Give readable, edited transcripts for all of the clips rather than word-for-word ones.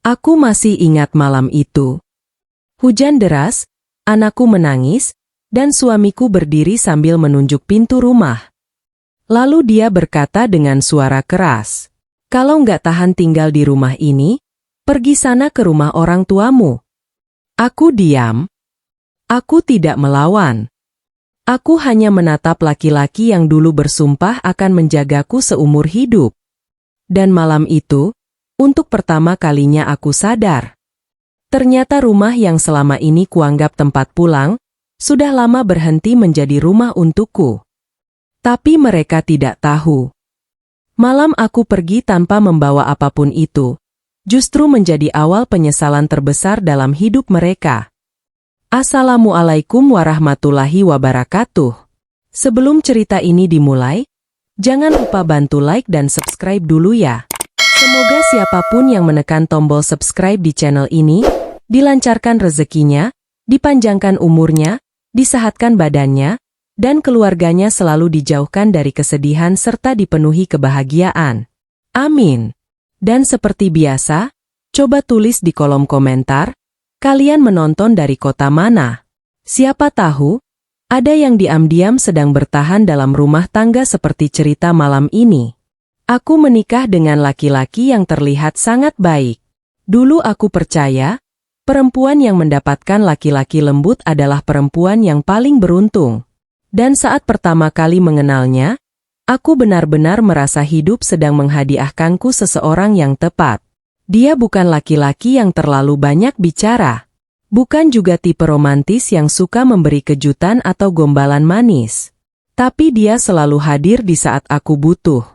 Aku masih ingat malam itu. Hujan deras, anakku menangis, dan suamiku berdiri sambil menunjuk pintu rumah. Lalu dia berkata dengan suara keras, "Kalau nggak tahan tinggal di rumah ini, pergi sana ke rumah orang tuamu." Aku diam. Aku tidak melawan. Aku hanya menatap laki-laki yang dulu bersumpah akan menjagaku seumur hidup. Dan malam itu, untuk pertama kalinya aku sadar. Ternyata rumah yang selama ini kuanggap tempat pulang, sudah lama berhenti menjadi rumah untukku. Tapi mereka tidak tahu. Malam aku pergi tanpa membawa apapun itu, justru menjadi awal penyesalan terbesar dalam hidup mereka. Assalamualaikum warahmatullahi wabarakatuh. Sebelum cerita ini dimulai, jangan lupa bantu like dan subscribe dulu ya. Semoga siapapun yang menekan tombol subscribe di channel ini, dilancarkan rezekinya, dipanjangkan umurnya, disehatkan badannya, dan keluarganya selalu dijauhkan dari kesedihan serta dipenuhi kebahagiaan. Amin. Dan seperti biasa, coba tulis di kolom komentar, kalian menonton dari kota mana? Siapa tahu, ada yang diam-diam sedang bertahan dalam rumah tangga seperti cerita malam ini. Aku menikah dengan laki-laki yang terlihat sangat baik. Dulu aku percaya, perempuan yang mendapatkan laki-laki lembut adalah perempuan yang paling beruntung. Dan saat pertama kali mengenalnya, aku benar-benar merasa hidup sedang menghadiahkanku seseorang yang tepat. Dia bukan laki-laki yang terlalu banyak bicara. Bukan juga tipe romantis yang suka memberi kejutan atau gombalan manis. Tapi dia selalu hadir di saat aku butuh.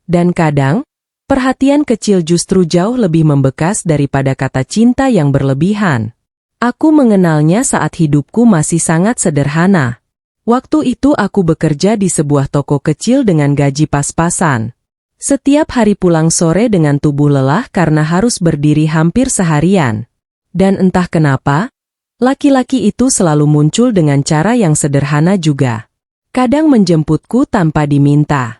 Dan kadang, perhatian kecil justru jauh lebih membekas daripada kata cinta yang berlebihan. Aku mengenalnya saat hidupku masih sangat sederhana. Waktu itu aku bekerja di sebuah toko kecil dengan gaji pas-pasan. Setiap hari pulang sore dengan tubuh lelah karena harus berdiri hampir seharian. Dan entah kenapa, laki-laki itu selalu muncul dengan cara yang sederhana juga. Kadang menjemputku tanpa diminta.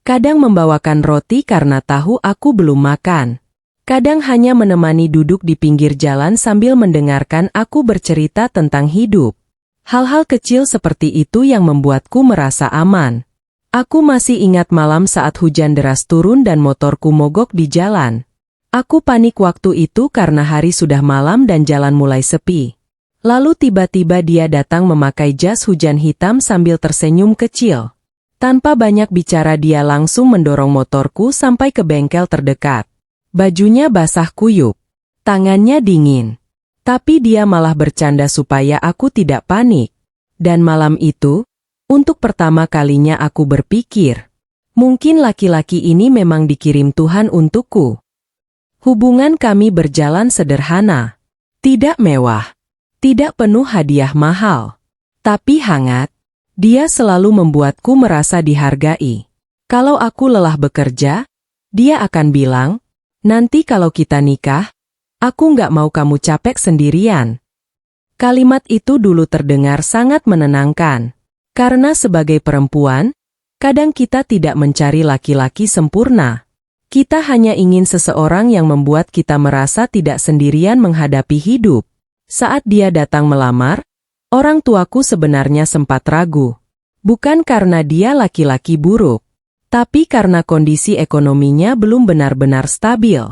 Kadang membawakan roti karena tahu aku belum makan. Kadang hanya menemani duduk di pinggir jalan sambil mendengarkan aku bercerita tentang hidup. Hal-hal kecil seperti itu yang membuatku merasa aman. Aku masih ingat malam saat hujan deras turun dan motorku mogok di jalan. Aku panik waktu itu karena hari sudah malam dan jalan mulai sepi. Lalu tiba-tiba dia datang memakai jas hujan hitam sambil tersenyum kecil. Tanpa banyak bicara dia langsung mendorong motorku sampai ke bengkel terdekat. Bajunya basah kuyup. Tangannya dingin. Tapi dia malah bercanda supaya aku tidak panik. Dan malam itu, untuk pertama kalinya aku berpikir, mungkin laki-laki ini memang dikirim Tuhan untukku. Hubungan kami berjalan sederhana. Tidak mewah. Tidak penuh hadiah mahal. Tapi hangat. Dia selalu membuatku merasa dihargai. Kalau aku lelah bekerja, dia akan bilang, "Nanti kalau kita nikah, aku nggak mau kamu capek sendirian." Kalimat itu dulu terdengar sangat menenangkan. Karena sebagai perempuan, kadang kita tidak mencari laki-laki sempurna. Kita hanya ingin seseorang yang membuat kita merasa tidak sendirian menghadapi hidup. Saat dia datang melamar, orang tuaku sebenarnya sempat ragu. Bukan karena dia laki-laki buruk, tapi karena kondisi ekonominya belum benar-benar stabil.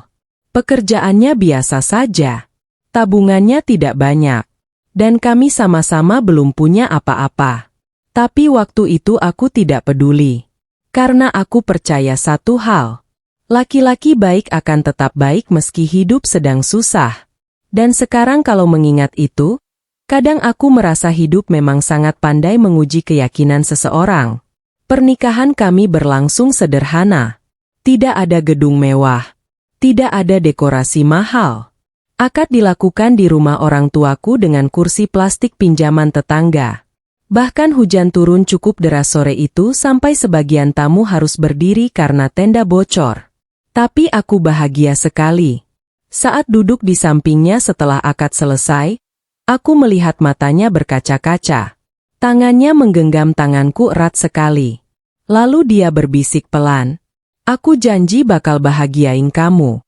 Pekerjaannya biasa saja. Tabungannya tidak banyak. Dan kami sama-sama belum punya apa-apa. Tapi waktu itu aku tidak peduli. Karena aku percaya satu hal. Laki-laki baik akan tetap baik meski hidup sedang susah. Dan sekarang kalau mengingat itu, kadang aku merasa hidup memang sangat pandai menguji keyakinan seseorang. Pernikahan kami berlangsung sederhana. Tidak ada gedung mewah. Tidak ada dekorasi mahal. Akad dilakukan di rumah orang tuaku dengan kursi plastik pinjaman tetangga. Bahkan hujan turun cukup deras sore itu sampai sebagian tamu harus berdiri karena tenda bocor. Tapi aku bahagia sekali. Saat duduk di sampingnya setelah akad selesai, aku melihat matanya berkaca-kaca. Tangannya menggenggam tanganku erat sekali. Lalu dia berbisik pelan, "Aku janji bakal bahagiain kamu."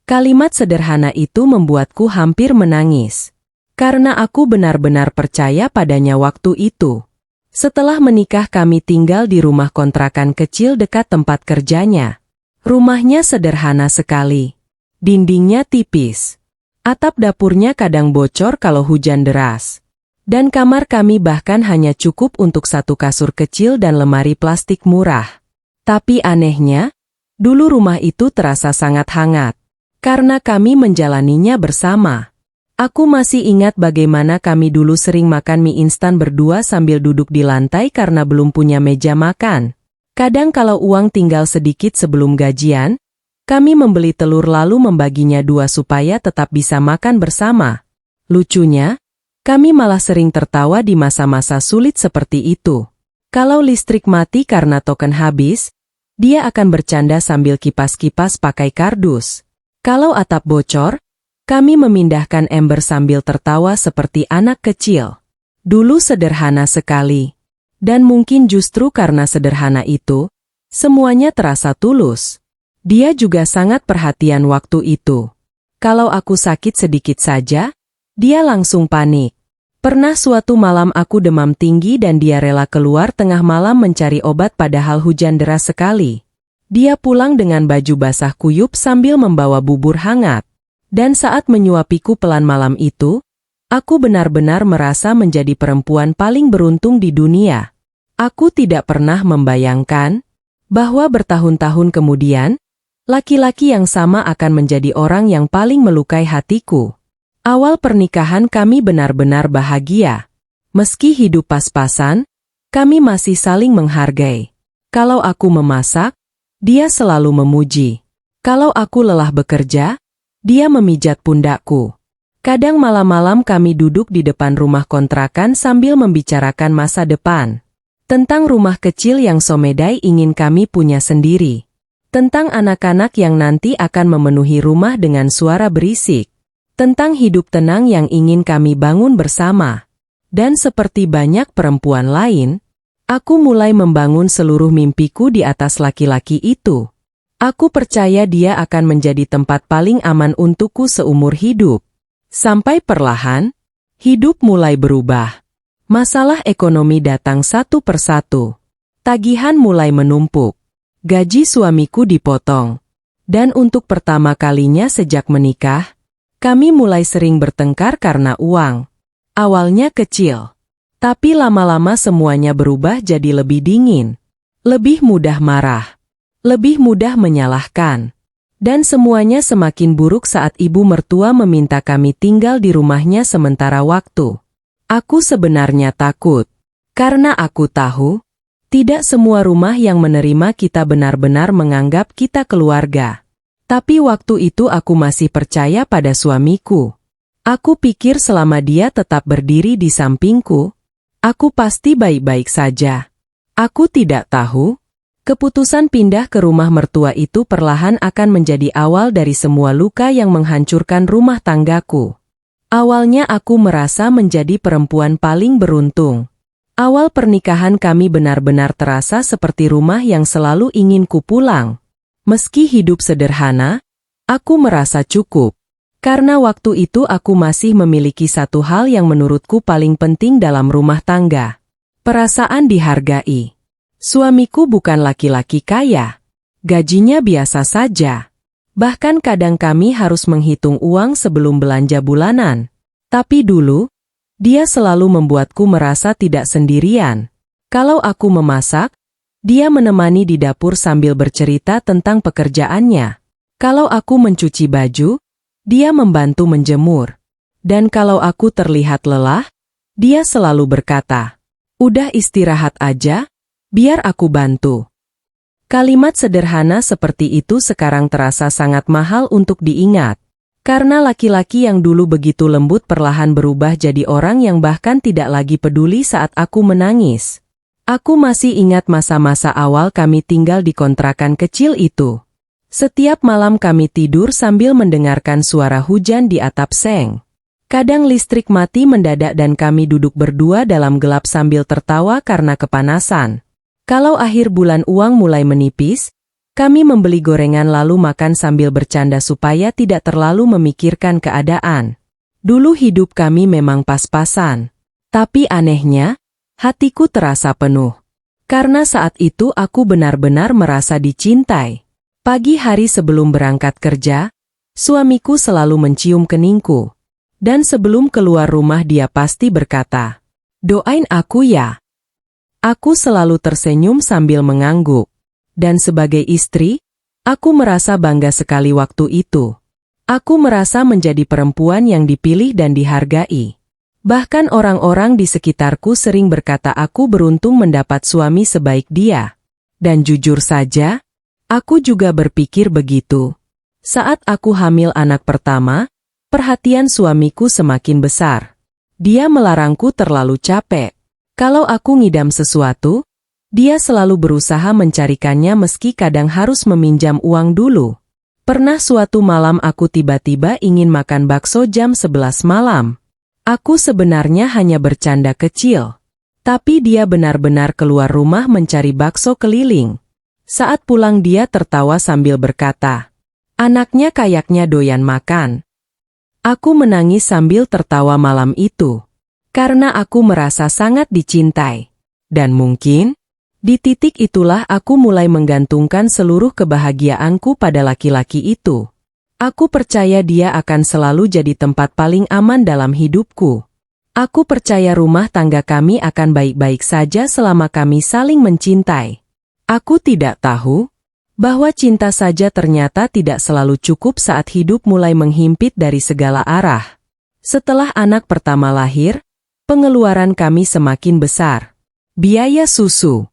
Kalimat sederhana itu membuatku hampir menangis. Karena aku benar-benar percaya padanya waktu itu. Setelah menikah kami tinggal di rumah kontrakan kecil dekat tempat kerjanya. Rumahnya sederhana sekali. Dindingnya tipis. Atap dapurnya kadang bocor kalau hujan deras. Dan kamar kami bahkan hanya cukup untuk satu kasur kecil dan lemari plastik murah. Tapi anehnya, dulu rumah itu terasa sangat hangat. Karena kami menjalaninya bersama. Aku masih ingat bagaimana kami dulu sering makan mie instan berdua sambil duduk di lantai karena belum punya meja makan. Kadang kalau uang tinggal sedikit sebelum gajian, kami membeli telur lalu membaginya dua supaya tetap bisa makan bersama. Lucunya, kami malah sering tertawa di masa-masa sulit seperti itu. Kalau listrik mati karena token habis, dia akan bercanda sambil kipas-kipas pakai kardus. Kalau atap bocor, kami memindahkan ember sambil tertawa seperti anak kecil. Dulu sederhana sekali. Dan mungkin justru karena sederhana itu, semuanya terasa tulus. Dia juga sangat perhatian waktu itu. Kalau aku sakit sedikit saja, dia langsung panik. Pernah suatu malam aku demam tinggi dan dia rela keluar tengah malam mencari obat padahal hujan deras sekali. Dia pulang dengan baju basah kuyup sambil membawa bubur hangat. Dan saat menyuapiku pelan malam itu, aku benar-benar merasa menjadi perempuan paling beruntung di dunia. Aku tidak pernah membayangkan bahwa bertahun-tahun kemudian, laki-laki yang sama akan menjadi orang yang paling melukai hatiku. Awal pernikahan kami benar-benar bahagia. Meski hidup pas-pasan, kami masih saling menghargai. Kalau aku memasak, dia selalu memuji. Kalau aku lelah bekerja, dia memijat pundakku. Kadang malam-malam kami duduk di depan rumah kontrakan sambil membicarakan masa depan. Tentang rumah kecil yang somedai ingin kami punya sendiri. Tentang anak-anak yang nanti akan memenuhi rumah dengan suara berisik. Tentang hidup tenang yang ingin kami bangun bersama. Dan seperti banyak perempuan lain, aku mulai membangun seluruh mimpiku di atas laki-laki itu. Aku percaya dia akan menjadi tempat paling aman untukku seumur hidup. Sampai perlahan, hidup mulai berubah. Masalah ekonomi datang satu persatu. Tagihan mulai menumpuk. Gaji suamiku dipotong. Dan untuk pertama kalinya sejak menikah, kami mulai sering bertengkar karena uang. Awalnya kecil. Tapi lama-lama semuanya berubah jadi lebih dingin. Lebih mudah marah. Lebih mudah menyalahkan. Dan semuanya semakin buruk saat ibu mertua meminta kami tinggal di rumahnya sementara waktu. Aku sebenarnya takut. Karena aku tahu, tidak semua rumah yang menerima kita benar-benar menganggap kita keluarga. Tapi waktu itu aku masih percaya pada suamiku. Aku pikir selama dia tetap berdiri di sampingku, aku pasti baik-baik saja. Aku tidak tahu, keputusan pindah ke rumah mertua itu perlahan akan menjadi awal dari semua luka yang menghancurkan rumah tanggaku. Awalnya aku merasa menjadi perempuan paling beruntung. Awal pernikahan kami benar-benar terasa seperti rumah yang selalu ingin ku pulang. Meski hidup sederhana, aku merasa cukup. Karena waktu itu aku masih memiliki satu hal yang menurutku paling penting dalam rumah tangga. Perasaan dihargai. Suamiku bukan laki-laki kaya. Gajinya biasa saja. Bahkan kadang kami harus menghitung uang sebelum belanja bulanan. Tapi dulu, dia selalu membuatku merasa tidak sendirian. Kalau aku memasak, dia menemani di dapur sambil bercerita tentang pekerjaannya. Kalau aku mencuci baju, dia membantu menjemur. Dan kalau aku terlihat lelah, dia selalu berkata, "Udah istirahat aja, biar aku bantu." Kalimat sederhana seperti itu sekarang terasa sangat mahal untuk diingat. Karena laki-laki yang dulu begitu lembut perlahan berubah jadi orang yang bahkan tidak lagi peduli saat aku menangis. Aku masih ingat masa-masa awal kami tinggal di kontrakan kecil itu. Setiap malam kami tidur sambil mendengarkan suara hujan di atap seng. Kadang listrik mati mendadak dan kami duduk berdua dalam gelap sambil tertawa karena kepanasan. Kalau akhir bulan uang mulai menipis, Kami membeli gorengan lalu makan sambil bercanda supaya tidak terlalu memikirkan keadaan. Dulu hidup kami memang pas-pasan. Tapi anehnya, hatiku terasa penuh. Karena saat itu aku benar-benar merasa dicintai. Pagi hari sebelum berangkat kerja, suamiku selalu mencium keningku. Dan sebelum keluar rumah dia pasti berkata, "Doain aku ya." Aku selalu tersenyum sambil mengangguk. Dan sebagai istri, aku merasa bangga sekali waktu itu. Aku merasa menjadi perempuan yang dipilih dan dihargai. Bahkan orang-orang di sekitarku sering berkata aku beruntung mendapat suami sebaik dia. Dan jujur saja, aku juga berpikir begitu. Saat aku hamil anak pertama, perhatian suamiku semakin besar. Dia melarangku terlalu capek. Kalau aku ngidam sesuatu, dia selalu berusaha mencarikannya meski kadang harus meminjam uang dulu. Pernah suatu malam aku tiba-tiba ingin makan bakso jam 11 malam. Aku sebenarnya hanya bercanda kecil. Tapi dia benar-benar keluar rumah mencari bakso keliling. Saat pulang dia tertawa sambil berkata, "Anaknya kayaknya doyan makan." Aku menangis sambil tertawa malam itu. Karena aku merasa sangat dicintai. Dan mungkin, di titik itulah aku mulai menggantungkan seluruh kebahagiaanku pada laki-laki itu. Aku percaya dia akan selalu jadi tempat paling aman dalam hidupku. Aku percaya rumah tangga kami akan baik-baik saja selama kami saling mencintai. Aku tidak tahu bahwa cinta saja ternyata tidak selalu cukup saat hidup mulai menghimpit dari segala arah. Setelah anak pertama lahir, pengeluaran kami semakin besar. Biaya susu,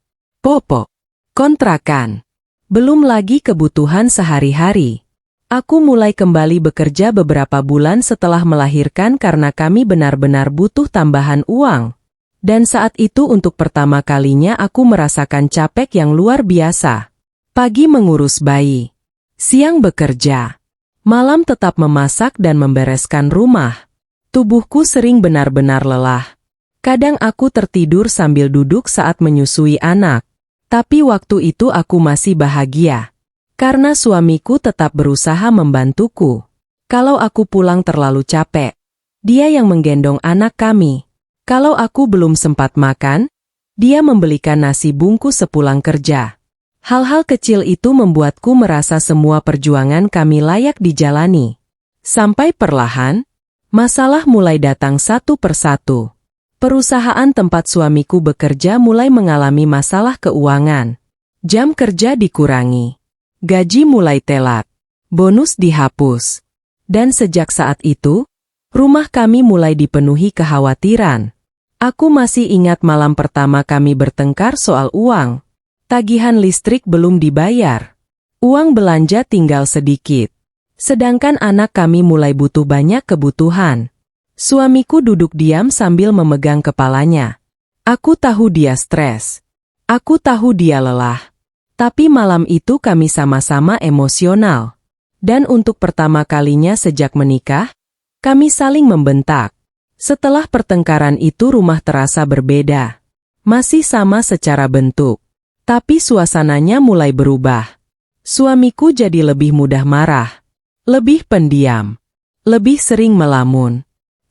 popok, kontrakan, belum lagi kebutuhan sehari-hari. Aku mulai kembali bekerja beberapa bulan setelah melahirkan karena kami benar-benar butuh tambahan uang. Dan saat itu untuk pertama kalinya aku merasakan capek yang luar biasa. Pagi mengurus bayi, siang bekerja, malam tetap memasak dan membereskan rumah. Tubuhku sering benar-benar lelah. Kadang aku tertidur sambil duduk saat menyusui anak. Tapi waktu itu aku masih bahagia. Karena suamiku tetap berusaha membantuku. Kalau aku pulang terlalu capek, dia yang menggendong anak kami. Kalau aku belum sempat makan, dia membelikan nasi bungkus sepulang kerja. Hal-hal kecil itu membuatku merasa semua perjuangan kami layak dijalani. Sampai perlahan, masalah mulai datang satu persatu. Perusahaan tempat suamiku bekerja mulai mengalami masalah keuangan. Jam kerja dikurangi. Gaji mulai telat. Bonus dihapus. Dan sejak saat itu, rumah kami mulai dipenuhi kekhawatiran. Aku masih ingat malam pertama kami bertengkar soal uang. Tagihan listrik belum dibayar. Uang belanja tinggal sedikit. Sedangkan anak kami mulai butuh banyak kebutuhan. Suamiku duduk diam sambil memegang kepalanya. Aku tahu dia stres. Aku tahu dia lelah. Tapi malam itu kami sama-sama emosional. Dan untuk pertama kalinya sejak menikah, kami saling membentak. Setelah pertengkaran itu rumah terasa berbeda. Masih sama secara bentuk. Tapi suasananya mulai berubah. Suamiku jadi lebih mudah marah. Lebih pendiam. Lebih sering melamun.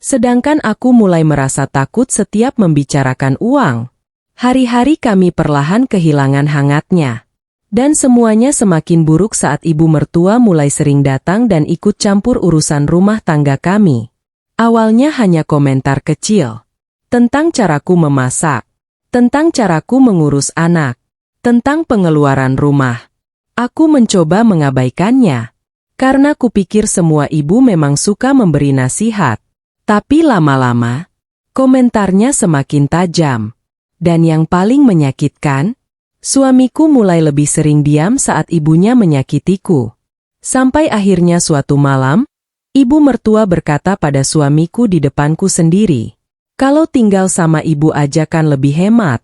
Sedangkan aku mulai merasa takut setiap membicarakan uang. Hari-hari kami perlahan kehilangan hangatnya. Dan semuanya semakin buruk saat ibu mertua mulai sering datang dan ikut campur urusan rumah tangga kami. Awalnya hanya komentar kecil. Tentang caraku memasak. Tentang caraku mengurus anak. Tentang pengeluaran rumah. Aku mencoba mengabaikannya. Karena kupikir semua ibu memang suka memberi nasihat. Tapi lama-lama, komentarnya semakin tajam. Dan yang paling menyakitkan, suamiku mulai lebih sering diam saat ibunya menyakitiku. Sampai akhirnya suatu malam, ibu mertua berkata pada suamiku di depanku sendiri, "Kalau tinggal sama ibu aja kan lebih hemat."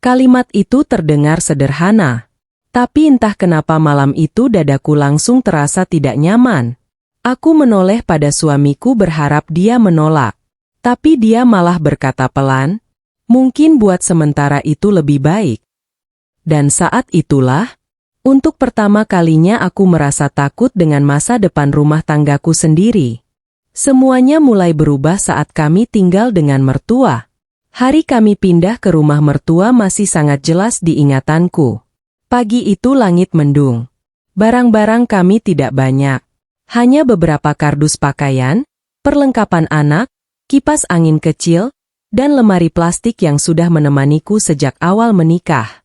Kalimat itu terdengar sederhana. Tapi entah kenapa malam itu dadaku langsung terasa tidak nyaman. Aku menoleh pada suamiku berharap dia menolak. Tapi dia malah berkata pelan, "Mungkin buat sementara itu lebih baik." Dan saat itulah, Untuk pertama kalinya aku merasa takut dengan masa depan rumah tanggaku sendiri. Semuanya mulai berubah saat kami tinggal dengan mertua. Hari kami pindah ke rumah mertua masih sangat jelas di ingatanku. Pagi itu langit mendung. Barang-barang kami tidak banyak. Hanya beberapa kardus pakaian, perlengkapan anak, kipas angin kecil, dan lemari plastik yang sudah menemaniku sejak awal menikah.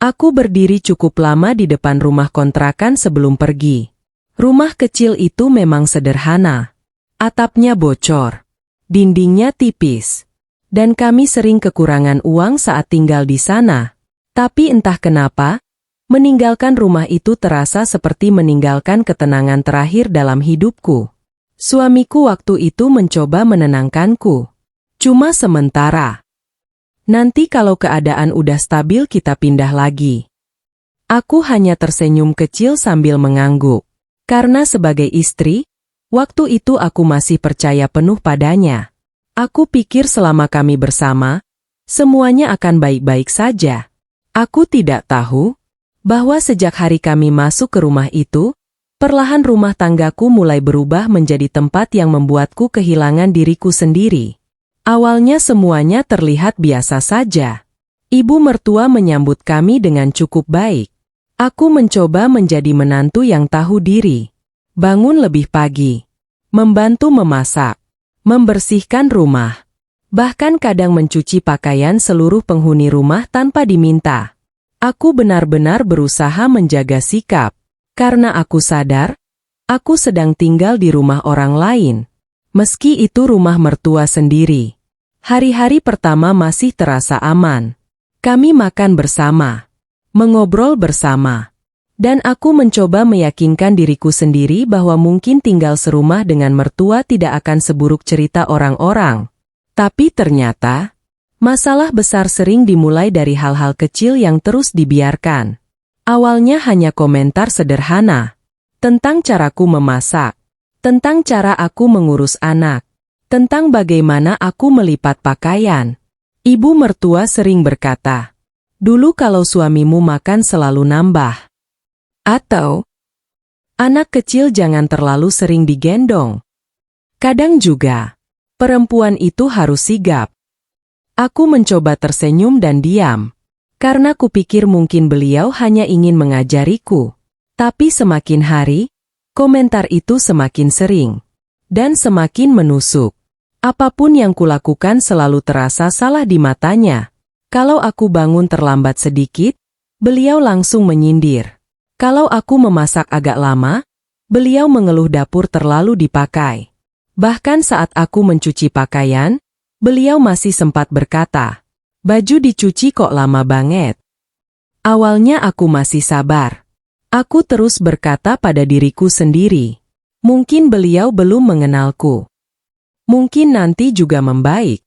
Aku berdiri cukup lama di depan rumah kontrakan sebelum pergi. Rumah kecil itu memang sederhana. Atapnya bocor. Dindingnya tipis. Dan kami sering kekurangan uang saat tinggal di sana. Tapi entah kenapa, meninggalkan rumah itu terasa seperti meninggalkan ketenangan terakhir dalam hidupku. Suamiku waktu itu mencoba menenangkanku. Cuma sementara. Nanti kalau keadaan udah stabil kita pindah lagi. Aku hanya tersenyum kecil sambil mengangguk. Karena sebagai istri, waktu itu aku masih percaya penuh padanya. Aku pikir selama kami bersama, semuanya akan baik-baik saja. Aku tidak tahu bahwa sejak hari kami masuk ke rumah itu, perlahan rumah tanggaku mulai berubah menjadi tempat yang membuatku kehilangan diriku sendiri. Awalnya semuanya terlihat biasa saja. Ibu mertua menyambut kami dengan cukup baik. Aku mencoba menjadi menantu yang tahu diri. Bangun lebih pagi. Membantu memasak. Membersihkan rumah. Bahkan kadang mencuci pakaian seluruh penghuni rumah tanpa diminta. Aku benar-benar berusaha menjaga sikap. Karena aku sadar, aku sedang tinggal di rumah orang lain. Meski itu rumah mertua sendiri. Hari-hari pertama masih terasa aman. Kami makan bersama. Mengobrol bersama. Dan aku mencoba meyakinkan diriku sendiri bahwa mungkin tinggal serumah dengan mertua tidak akan seburuk cerita orang-orang. Tapi ternyata, masalah besar sering dimulai dari hal-hal kecil yang terus dibiarkan. Awalnya hanya komentar sederhana. Tentang caraku memasak. Tentang cara aku mengurus anak. Tentang bagaimana aku melipat pakaian. Ibu mertua sering berkata, "Dulu kalau suamimu makan selalu nambah." Atau, "Anak kecil jangan terlalu sering digendong." Kadang juga, perempuan itu harus sigap. Aku mencoba tersenyum dan diam. Karena kupikir mungkin beliau hanya ingin mengajariku. Tapi semakin hari, komentar itu semakin sering. Dan semakin menusuk. Apapun yang kulakukan selalu terasa salah di matanya. Kalau aku bangun terlambat sedikit, beliau langsung menyindir. Kalau aku memasak agak lama, beliau mengeluh dapur terlalu dipakai. Bahkan saat aku mencuci pakaian, beliau masih sempat berkata, "Baju dicuci kok lama banget." Awalnya aku masih sabar. Aku terus berkata pada diriku sendiri, mungkin beliau belum mengenalku. Mungkin nanti juga membaik.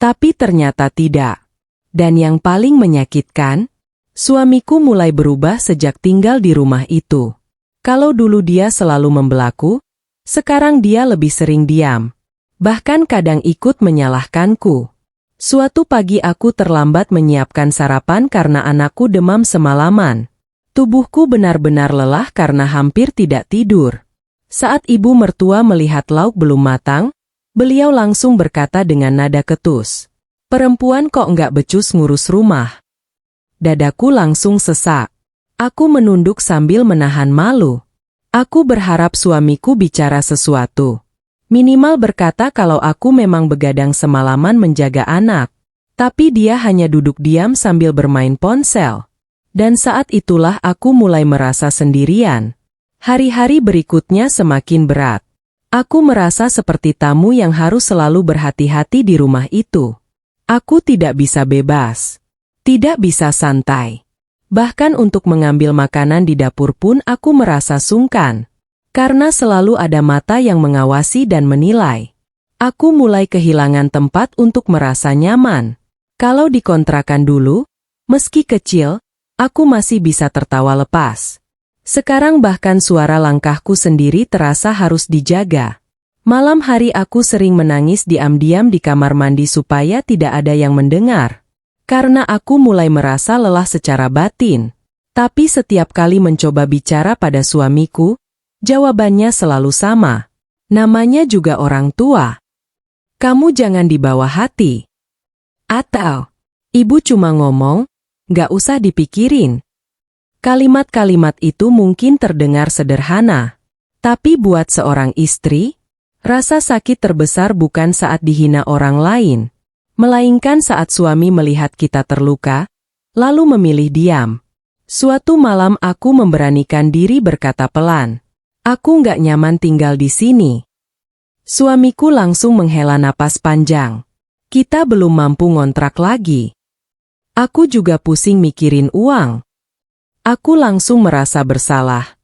Tapi ternyata tidak. Dan yang paling menyakitkan, suamiku mulai berubah sejak tinggal di rumah itu. Kalau dulu dia selalu membelaku, sekarang dia lebih sering diam. Bahkan kadang ikut menyalahkanku. Suatu pagi aku terlambat menyiapkan sarapan karena anakku demam semalaman. Tubuhku benar-benar lelah karena hampir tidak tidur. Saat ibu mertua melihat lauk belum matang, beliau langsung berkata dengan nada ketus, "Perempuan kok nggak becus ngurus rumah?" Dadaku langsung sesak. Aku menunduk sambil menahan malu. Aku berharap suamiku bicara sesuatu. Minimal berkata kalau aku memang begadang semalaman menjaga anak. Tapi dia hanya duduk diam sambil bermain ponsel. Dan saat itulah aku mulai merasa sendirian. Hari-hari berikutnya semakin berat. Aku merasa seperti tamu yang harus selalu berhati-hati di rumah itu. Aku tidak bisa bebas. Tidak bisa santai. Bahkan untuk mengambil makanan di dapur pun aku merasa sungkan. Karena selalu ada mata yang mengawasi dan menilai. Aku mulai kehilangan tempat untuk merasa nyaman. Kalau dikontrakan dulu, meski kecil, aku masih bisa tertawa lepas. Sekarang bahkan suara langkahku sendiri terasa harus dijaga. Malam hari aku sering menangis diam-diam di kamar mandi supaya tidak ada yang mendengar. Karena aku mulai merasa lelah secara batin. Tapi setiap kali mencoba bicara pada suamiku, jawabannya selalu sama. Namanya juga orang tua. Kamu jangan dibawa hati. Atau, ibu cuma ngomong, gak usah dipikirin. Kalimat-kalimat itu mungkin terdengar sederhana. Tapi buat seorang istri, rasa sakit terbesar bukan saat dihina orang lain, melainkan saat suami melihat kita terluka, lalu memilih diam. Suatu malam aku memberanikan diri berkata pelan, "Aku nggak nyaman tinggal di sini." Suamiku langsung menghela napas panjang. Kita belum mampu ngontrak lagi. Aku juga pusing mikirin uang. Aku langsung merasa bersalah.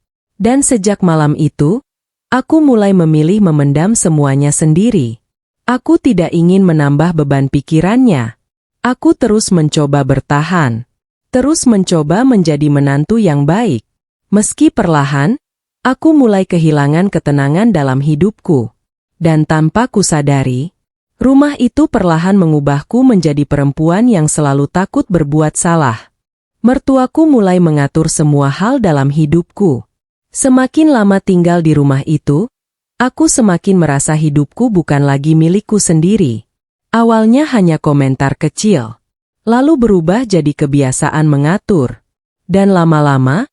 Dan sejak malam itu, aku mulai memilih memendam semuanya sendiri. Aku tidak ingin menambah beban pikirannya. Aku terus mencoba bertahan. Terus mencoba menjadi menantu yang baik. Meski perlahan, aku mulai kehilangan ketenangan dalam hidupku. Dan tanpa kusadari, rumah itu perlahan mengubahku menjadi perempuan yang selalu takut berbuat salah. Mertuaku mulai mengatur semua hal dalam hidupku. Semakin lama tinggal di rumah itu, aku semakin merasa hidupku bukan lagi milikku sendiri. Awalnya hanya komentar kecil, lalu berubah jadi kebiasaan mengatur. Dan lama-lama,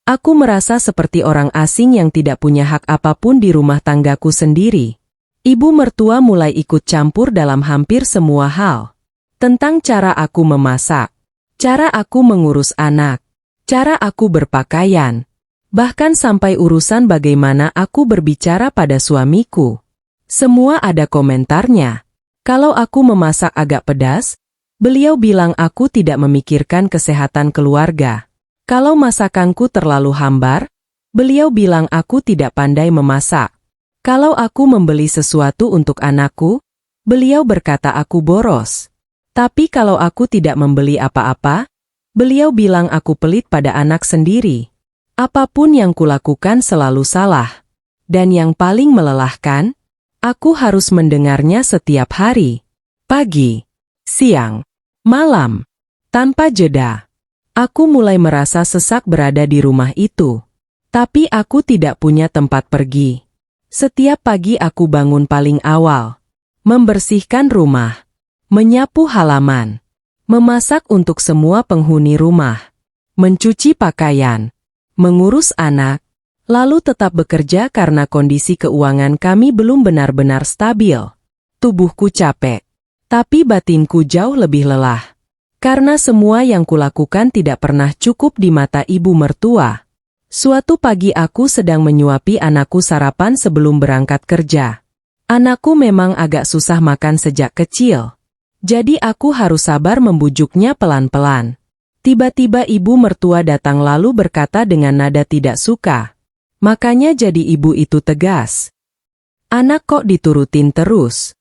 aku merasa seperti orang asing yang tidak punya hak apapun di rumah tanggaku sendiri. Ibu mertua mulai ikut campur dalam hampir semua hal. Tentang cara aku memasak, cara aku mengurus anak, cara aku berpakaian. Bahkan sampai urusan bagaimana aku berbicara pada suamiku. Semua ada komentarnya. Kalau aku memasak agak pedas, beliau bilang aku tidak memikirkan kesehatan keluarga. Kalau masakanku terlalu hambar, beliau bilang aku tidak pandai memasak. Kalau aku membeli sesuatu untuk anakku, beliau berkata aku boros. Tapi kalau aku tidak membeli apa-apa, beliau bilang aku pelit pada anak sendiri. Apapun yang kulakukan selalu salah. Dan yang paling melelahkan, aku harus mendengarnya setiap hari. Pagi, siang, malam, tanpa jeda. Aku mulai merasa sesak berada di rumah itu. Tapi aku tidak punya tempat pergi. Setiap pagi aku bangun paling awal. Membersihkan rumah. Menyapu halaman. Memasak untuk semua penghuni rumah. Mencuci pakaian. Mengurus anak, lalu tetap bekerja karena kondisi keuangan kami belum benar-benar stabil. Tubuhku capek, tapi batinku jauh lebih lelah. Karena semua yang kulakukan tidak pernah cukup di mata ibu mertua. Suatu pagi aku sedang menyuapi anakku sarapan sebelum berangkat kerja. Anakku memang agak susah makan sejak kecil. Jadi aku harus sabar membujuknya pelan-pelan. Tiba-tiba ibu mertua datang lalu berkata dengan nada tidak suka. Makanya jadi ibu itu tegas. Anak kok diturutin terus?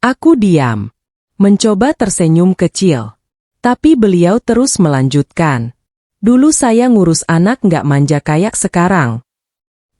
Aku diam. Mencoba tersenyum kecil. Tapi beliau terus melanjutkan. Dulu saya ngurus anak nggak manja kayak sekarang.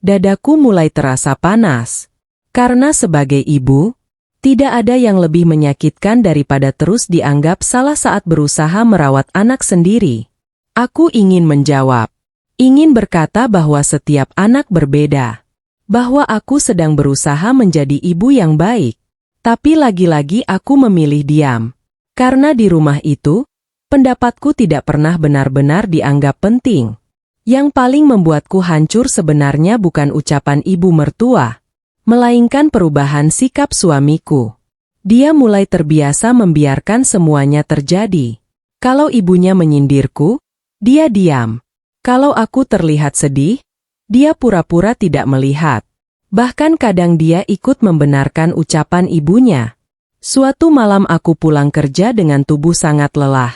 Dadaku mulai terasa panas. Karena sebagai ibu, tidak ada yang lebih menyakitkan daripada terus dianggap salah saat berusaha merawat anak sendiri. Aku ingin menjawab. Ingin berkata bahwa setiap anak berbeda. Bahwa aku sedang berusaha menjadi ibu yang baik. Tapi lagi-lagi aku memilih diam. Karena di rumah itu, pendapatku tidak pernah benar-benar dianggap penting. Yang paling membuatku hancur sebenarnya bukan ucapan ibu mertua, melainkan perubahan sikap suamiku. Dia mulai terbiasa membiarkan semuanya terjadi. Kalau ibunya menyindirku, dia diam. Kalau aku terlihat sedih, dia pura-pura tidak melihat. Bahkan kadang dia ikut membenarkan ucapan ibunya. Suatu malam aku pulang kerja dengan tubuh sangat lelah.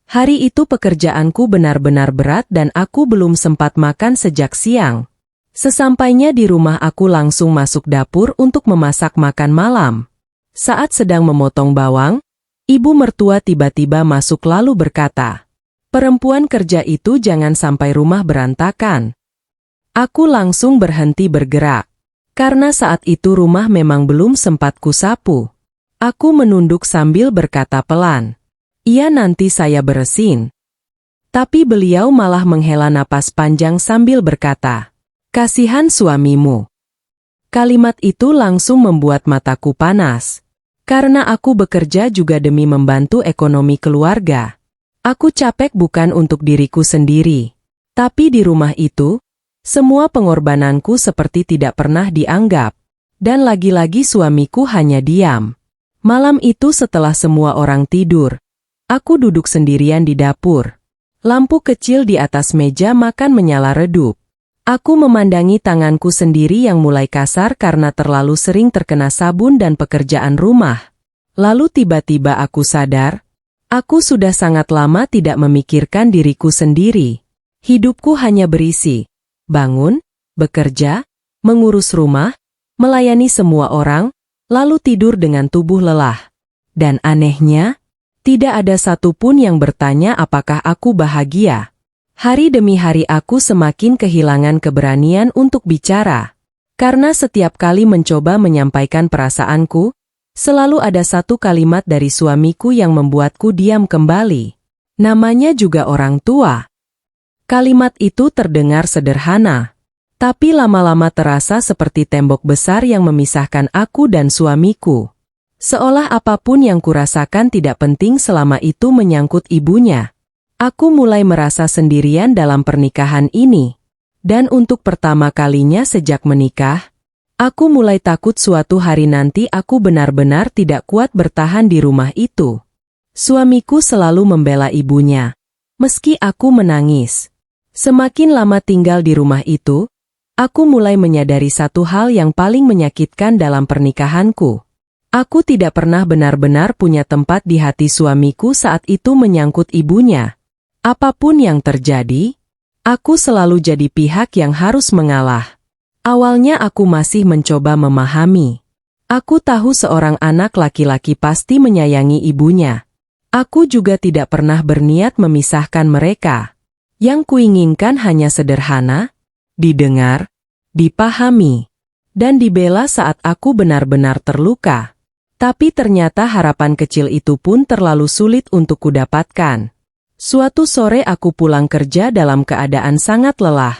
Hari itu pekerjaanku benar-benar berat dan aku belum sempat makan sejak siang. Sesampainya di rumah aku langsung masuk dapur untuk memasak makan malam. Saat sedang memotong bawang, ibu mertua tiba-tiba masuk lalu berkata, "Perempuan kerja itu jangan sampai rumah berantakan." Aku langsung berhenti bergerak. Karena saat itu rumah memang belum sempat kusapu. Aku menunduk sambil berkata pelan, "Iya nanti saya beresin." Tapi beliau malah menghela napas panjang sambil berkata, "Kasihan suamimu." Kalimat itu langsung membuat mataku panas. Karena aku bekerja juga demi membantu ekonomi keluarga. Aku capek bukan untuk diriku sendiri. Tapi di rumah itu, semua pengorbananku seperti tidak pernah dianggap. Dan lagi-lagi suamiku hanya diam. Malam itu setelah semua orang tidur, aku duduk sendirian di dapur. Lampu kecil di atas meja makan menyala redup. Aku memandangi tanganku sendiri yang mulai kasar karena terlalu sering terkena sabun dan pekerjaan rumah. Lalu tiba-tiba aku sadar, aku sudah sangat lama tidak memikirkan diriku sendiri. Hidupku hanya berisi bangun, bekerja, mengurus rumah, melayani semua orang, lalu tidur dengan tubuh lelah. Dan anehnya, tidak ada satupun yang bertanya apakah aku bahagia. Hari demi hari aku semakin kehilangan keberanian untuk bicara. Karena setiap kali mencoba menyampaikan perasaanku, selalu ada satu kalimat dari suamiku yang membuatku diam kembali. Namanya juga orang tua. Kalimat itu terdengar sederhana, tapi lama-lama terasa seperti tembok besar yang memisahkan aku dan suamiku. Seolah apapun yang kurasakan tidak penting selama itu menyangkut ibunya. Aku mulai merasa sendirian dalam pernikahan ini. Dan untuk pertama kalinya sejak menikah, aku mulai takut suatu hari nanti aku benar-benar tidak kuat bertahan di rumah itu. Suamiku selalu membela ibunya, meski aku menangis. Semakin lama tinggal di rumah itu, aku mulai menyadari satu hal yang paling menyakitkan dalam pernikahanku. Aku tidak pernah benar-benar punya tempat di hati suamiku saat itu menyangkut ibunya. Apapun yang terjadi, aku selalu jadi pihak yang harus mengalah. Awalnya aku masih mencoba memahami. Aku tahu seorang anak laki-laki pasti menyayangi ibunya. Aku juga tidak pernah berniat memisahkan mereka. Yang kuinginkan hanya sederhana, didengar, dipahami, dan dibela saat aku benar-benar terluka. Tapi ternyata harapan kecil itu pun terlalu sulit untuk kudapatkan. Suatu sore aku pulang kerja dalam keadaan sangat lelah.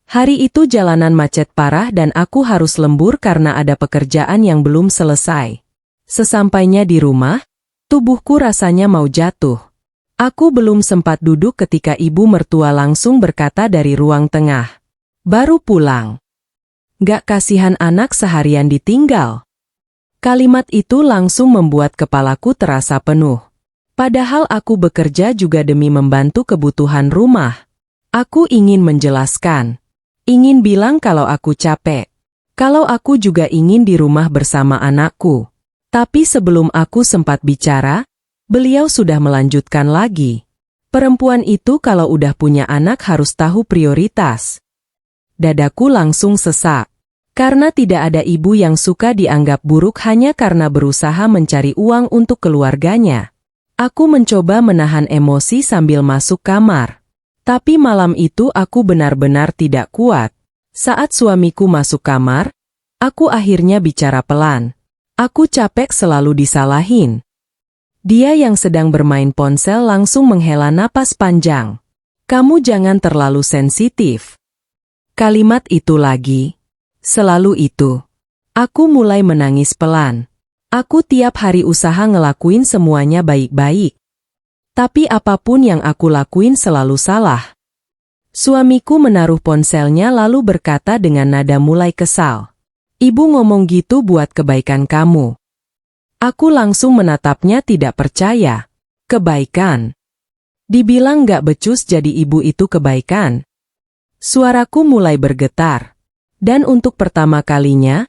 Hari itu jalanan macet parah dan aku harus lembur karena ada pekerjaan yang belum selesai. Sesampainya di rumah, tubuhku rasanya mau jatuh. Aku belum sempat duduk ketika ibu mertua langsung berkata dari ruang tengah. "Baru pulang. Gak kasihan anak seharian ditinggal." Kalimat itu langsung membuat kepalaku terasa penuh. Padahal aku bekerja juga demi membantu kebutuhan rumah. Aku ingin menjelaskan. Ingin bilang kalau aku capek. Kalau aku juga ingin di rumah bersama anakku. Tapi sebelum aku sempat bicara, beliau sudah melanjutkan lagi. Perempuan itu kalau udah punya anak harus tahu prioritas. Dadaku langsung sesak. Karena tidak ada ibu yang suka dianggap buruk hanya karena berusaha mencari uang untuk keluarganya. Aku mencoba menahan emosi sambil masuk kamar. Tapi malam itu aku benar-benar tidak kuat. Saat suamiku masuk kamar, aku akhirnya bicara pelan. Aku capek selalu disalahin. Dia yang sedang bermain ponsel langsung menghela napas panjang. "Kamu jangan terlalu sensitif." Kalimat itu lagi. Selalu itu. Aku mulai menangis pelan. Aku tiap hari usaha ngelakuin semuanya baik-baik. Tapi apapun yang aku lakuin selalu salah. Suamiku menaruh ponselnya lalu berkata dengan nada mulai kesal. "Ibu ngomong gitu buat kebaikan kamu." Aku langsung menatapnya tidak percaya. Kebaikan? Dibilang gak becus jadi ibu itu kebaikan? Suaraku mulai bergetar. Dan untuk pertama kalinya,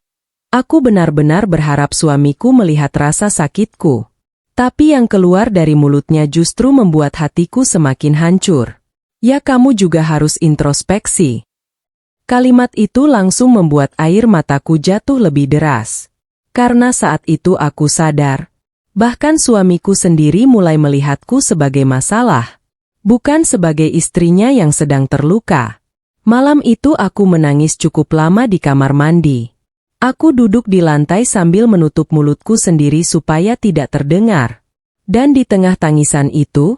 aku benar-benar berharap suamiku melihat rasa sakitku. Tapi yang keluar dari mulutnya justru membuat hatiku semakin hancur. "Ya kamu juga harus introspeksi." Kalimat itu langsung membuat air mataku jatuh lebih deras. Karena saat itu aku sadar, bahkan suamiku sendiri mulai melihatku sebagai masalah, bukan sebagai istrinya yang sedang terluka. Malam itu aku menangis cukup lama di kamar mandi. Aku duduk di lantai sambil menutup mulutku sendiri supaya tidak terdengar. Dan di tengah tangisan itu,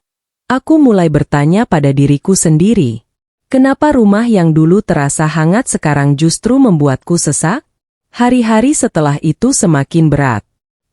Aku mulai bertanya pada diriku sendiri. Kenapa rumah yang dulu terasa hangat sekarang justru membuatku sesak? Hari-hari setelah itu semakin berat.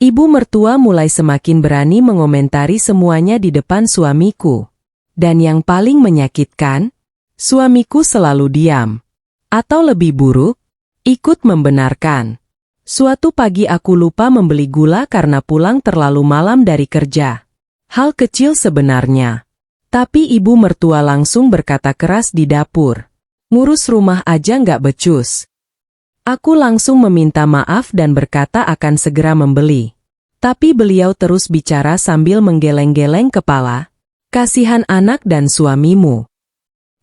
Ibu mertua mulai semakin berani mengomentari semuanya di depan suamiku. Dan yang paling menyakitkan, suamiku selalu diam. Atau lebih buruk, ikut membenarkan. Suatu pagi aku lupa membeli gula karena pulang terlalu malam dari kerja. Hal kecil sebenarnya. Tapi ibu mertua langsung berkata keras di dapur. Ngurus rumah aja nggak becus. Aku langsung meminta maaf dan berkata akan segera membeli. Tapi beliau terus bicara sambil menggeleng-geleng kepala. Kasihan anak dan suamimu.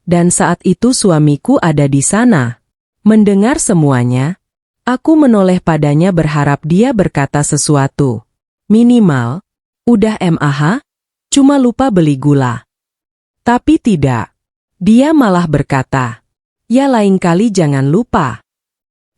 Dan saat itu suamiku ada di sana. Mendengar semuanya, aku menoleh padanya berharap dia berkata sesuatu. Minimal, udah MAH, cuma lupa beli gula. Tapi tidak. Dia malah berkata, ya lain kali jangan lupa.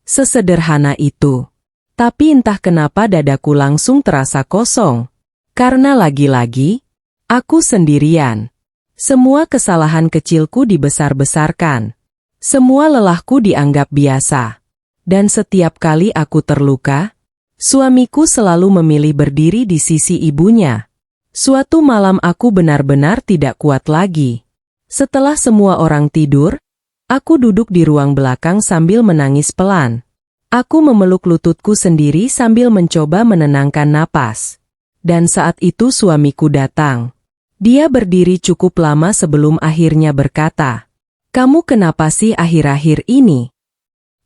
Sesederhana itu. Tapi entah kenapa dadaku langsung terasa kosong. Karena lagi-lagi, aku sendirian. Semua kesalahan kecilku dibesar-besarkan. Semua lelahku dianggap biasa. Dan setiap kali aku terluka, suamiku selalu memilih berdiri di sisi ibunya. Suatu malam aku benar-benar tidak kuat lagi. Setelah semua orang tidur, aku duduk di ruang belakang sambil menangis pelan. Aku memeluk lututku sendiri sambil mencoba menenangkan napas. Dan saat itu suamiku datang. Dia berdiri cukup lama sebelum akhirnya berkata, "Kamu kenapa sih akhir-akhir ini?"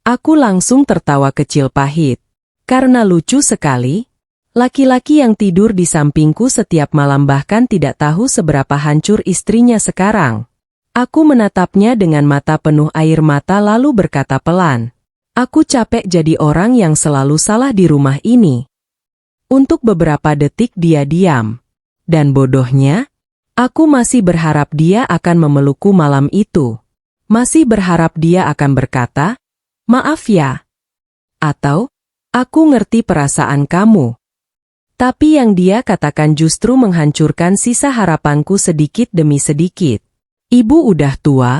Aku langsung tertawa kecil pahit. Karena lucu sekali, laki-laki yang tidur di sampingku setiap malam bahkan tidak tahu seberapa hancur istrinya sekarang. Aku menatapnya dengan mata penuh air mata lalu berkata pelan, "Aku capek jadi orang yang selalu salah di rumah ini." Untuk beberapa detik dia diam. Dan bodohnya, aku masih berharap dia akan memelukku malam itu. Masih berharap dia akan berkata, "Maaf ya." Atau, "Aku ngerti perasaan kamu." Tapi yang dia katakan justru menghancurkan sisa harapanku sedikit demi sedikit. "Ibu udah tua.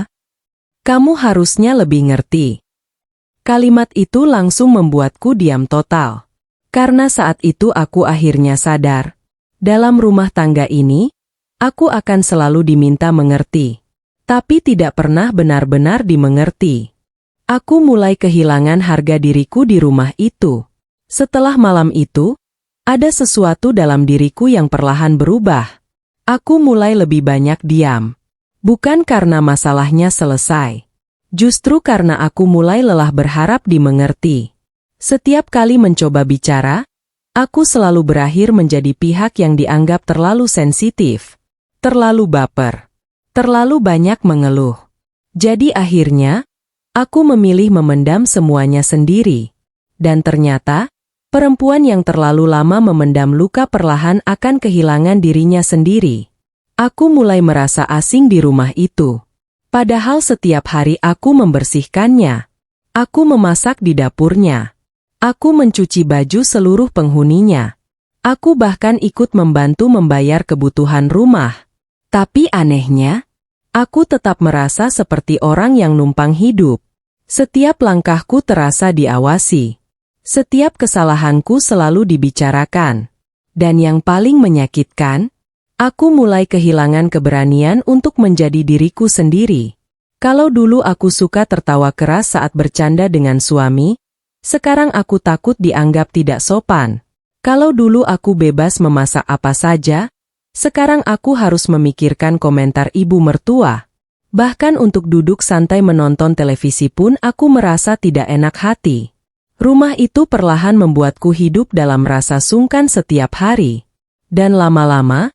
Kamu harusnya lebih ngerti." Kalimat itu langsung membuatku diam total. Karena saat itu aku akhirnya sadar. Dalam rumah tangga ini, aku akan selalu diminta mengerti. Tapi tidak pernah benar-benar dimengerti. Aku mulai kehilangan harga diriku di rumah itu. Setelah malam itu, ada sesuatu dalam diriku yang perlahan berubah. Aku mulai lebih banyak diam. Bukan karena masalahnya selesai. Justru karena aku mulai lelah berharap dimengerti. Setiap kali mencoba bicara, aku selalu berakhir menjadi pihak yang dianggap terlalu sensitif. Terlalu baper. Terlalu banyak mengeluh. Jadi akhirnya, aku memilih memendam semuanya sendiri. Dan ternyata, perempuan yang terlalu lama memendam luka perlahan akan kehilangan dirinya sendiri. Aku mulai merasa asing di rumah itu. Padahal setiap hari aku membersihkannya. Aku memasak di dapurnya. Aku mencuci baju seluruh penghuninya. Aku bahkan ikut membantu membayar kebutuhan rumah. Tapi anehnya, aku tetap merasa seperti orang yang numpang hidup. Setiap langkahku terasa diawasi. Setiap kesalahanku selalu dibicarakan. Dan yang paling menyakitkan, aku mulai kehilangan keberanian untuk menjadi diriku sendiri. Kalau dulu aku suka tertawa keras saat bercanda dengan suami, sekarang aku takut dianggap tidak sopan. Kalau dulu aku bebas memasak apa saja, sekarang aku harus memikirkan komentar ibu mertua. Bahkan untuk duduk santai menonton televisi pun aku merasa tidak enak hati. Rumah itu perlahan membuatku hidup dalam rasa sungkan setiap hari. Dan lama-lama,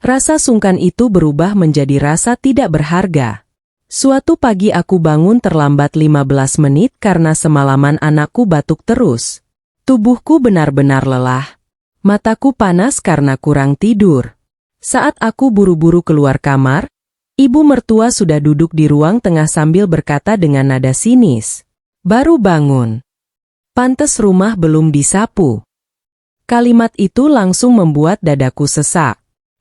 rasa sungkan itu berubah menjadi rasa tidak berharga. Suatu pagi aku bangun terlambat 15 menit karena semalaman anakku batuk terus. Tubuhku benar-benar lelah. Mataku panas karena kurang tidur. Saat aku buru-buru keluar kamar, ibu mertua sudah duduk di ruang tengah sambil berkata dengan nada sinis, "Baru bangun. Pantes rumah belum disapu." Kalimat itu langsung membuat dadaku sesak.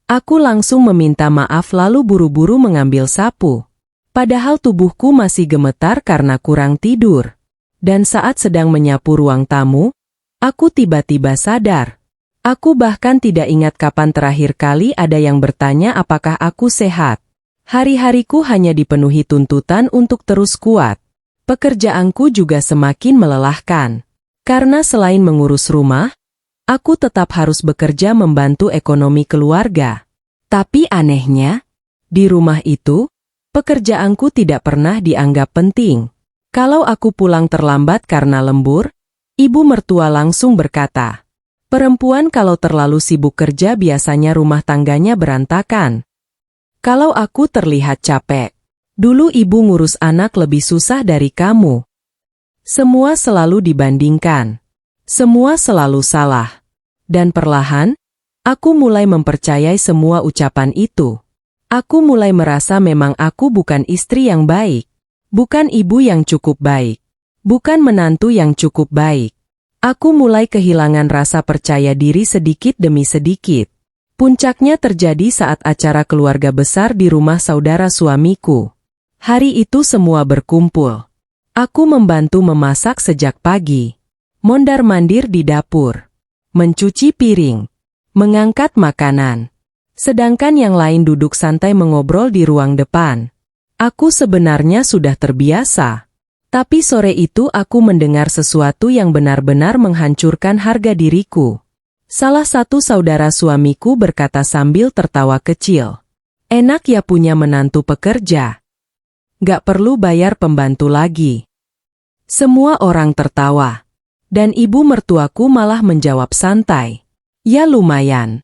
Aku langsung meminta maaf lalu buru-buru mengambil sapu. Padahal tubuhku masih gemetar karena kurang tidur. Dan saat sedang menyapu ruang tamu, aku tiba-tiba sadar. Aku bahkan tidak ingat kapan terakhir kali ada yang bertanya apakah aku sehat. Hari-hariku hanya dipenuhi tuntutan untuk terus kuat. Pekerjaanku juga semakin melelahkan. Karena selain mengurus rumah, aku tetap harus bekerja membantu ekonomi keluarga. Tapi anehnya, di rumah itu, pekerjaanku tidak pernah dianggap penting. Kalau aku pulang terlambat karena lembur, ibu mertua langsung berkata, "Perempuan kalau terlalu sibuk kerja biasanya rumah tangganya berantakan." Kalau aku terlihat capek, "Dulu ibu ngurus anak lebih susah dari kamu." Semua selalu dibandingkan. Semua selalu salah. Dan perlahan, aku mulai mempercayai semua ucapan itu. Aku mulai merasa memang aku bukan istri yang baik. Bukan ibu yang cukup baik. Bukan menantu yang cukup baik. Aku mulai kehilangan rasa percaya diri sedikit demi sedikit. Puncaknya terjadi saat acara keluarga besar di rumah saudara suamiku. Hari itu semua berkumpul. Aku membantu memasak sejak pagi. Mondar-mandir di dapur. Mencuci piring. Mengangkat makanan. Sedangkan yang lain duduk santai mengobrol di ruang depan. Aku sebenarnya sudah terbiasa. Tapi sore itu aku mendengar sesuatu yang benar-benar menghancurkan harga diriku. Salah satu saudara suamiku berkata sambil tertawa kecil. "Enak ya punya menantu pekerja. Gak perlu bayar pembantu lagi." Semua orang tertawa. Dan ibu mertuaku malah menjawab santai. "Ya lumayan."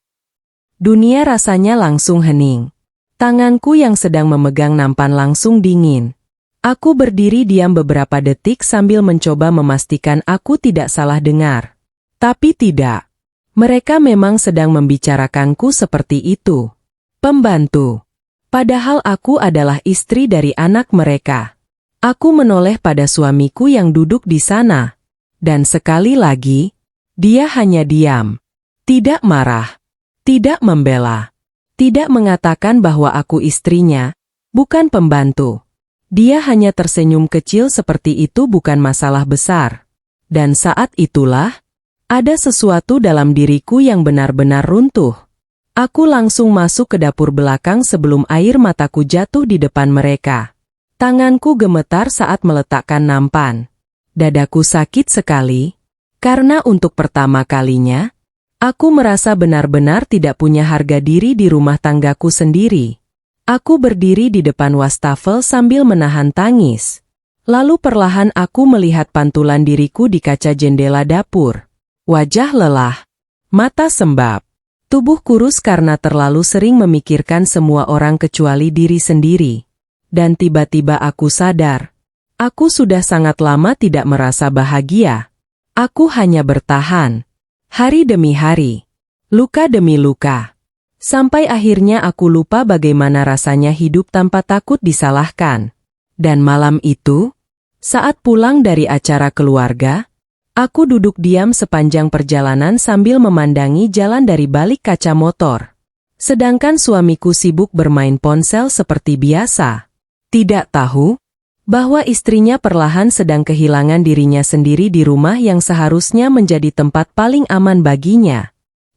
Dunia rasanya langsung hening. Tanganku yang sedang memegang nampan langsung dingin. Aku berdiri diam beberapa detik sambil mencoba memastikan aku tidak salah dengar. Tapi tidak. Mereka memang sedang membicarakanku seperti itu. Pembantu. Padahal aku adalah istri dari anak mereka. Aku menoleh pada suamiku yang duduk di sana. Dan sekali lagi, dia hanya diam. Tidak marah. Tidak membela. Tidak mengatakan bahwa aku istrinya, bukan pembantu. Dia hanya tersenyum kecil seperti itu bukan masalah besar. Dan saat itulah, ada sesuatu dalam diriku yang benar-benar runtuh. Aku langsung masuk ke dapur belakang sebelum air mataku jatuh di depan mereka. Tanganku gemetar saat meletakkan nampan. Dadaku sakit sekali, karena untuk pertama kalinya, aku merasa benar-benar tidak punya harga diri di rumah tanggaku sendiri. Aku berdiri di depan wastafel sambil menahan tangis. Lalu perlahan aku melihat pantulan diriku di kaca jendela dapur. Wajah lelah, mata sembab, tubuh kurus karena terlalu sering memikirkan semua orang kecuali diri sendiri. Dan tiba-tiba aku sadar, aku sudah sangat lama tidak merasa bahagia. Aku hanya bertahan, hari demi hari, luka demi luka. Sampai akhirnya aku lupa bagaimana rasanya hidup tanpa takut disalahkan. Dan malam itu, saat pulang dari acara keluarga, aku duduk diam sepanjang perjalanan sambil memandangi jalan dari balik kaca motor. Sedangkan suamiku sibuk bermain ponsel seperti biasa. Tidak tahu bahwa istrinya perlahan sedang kehilangan dirinya sendiri di rumah yang seharusnya menjadi tempat paling aman baginya.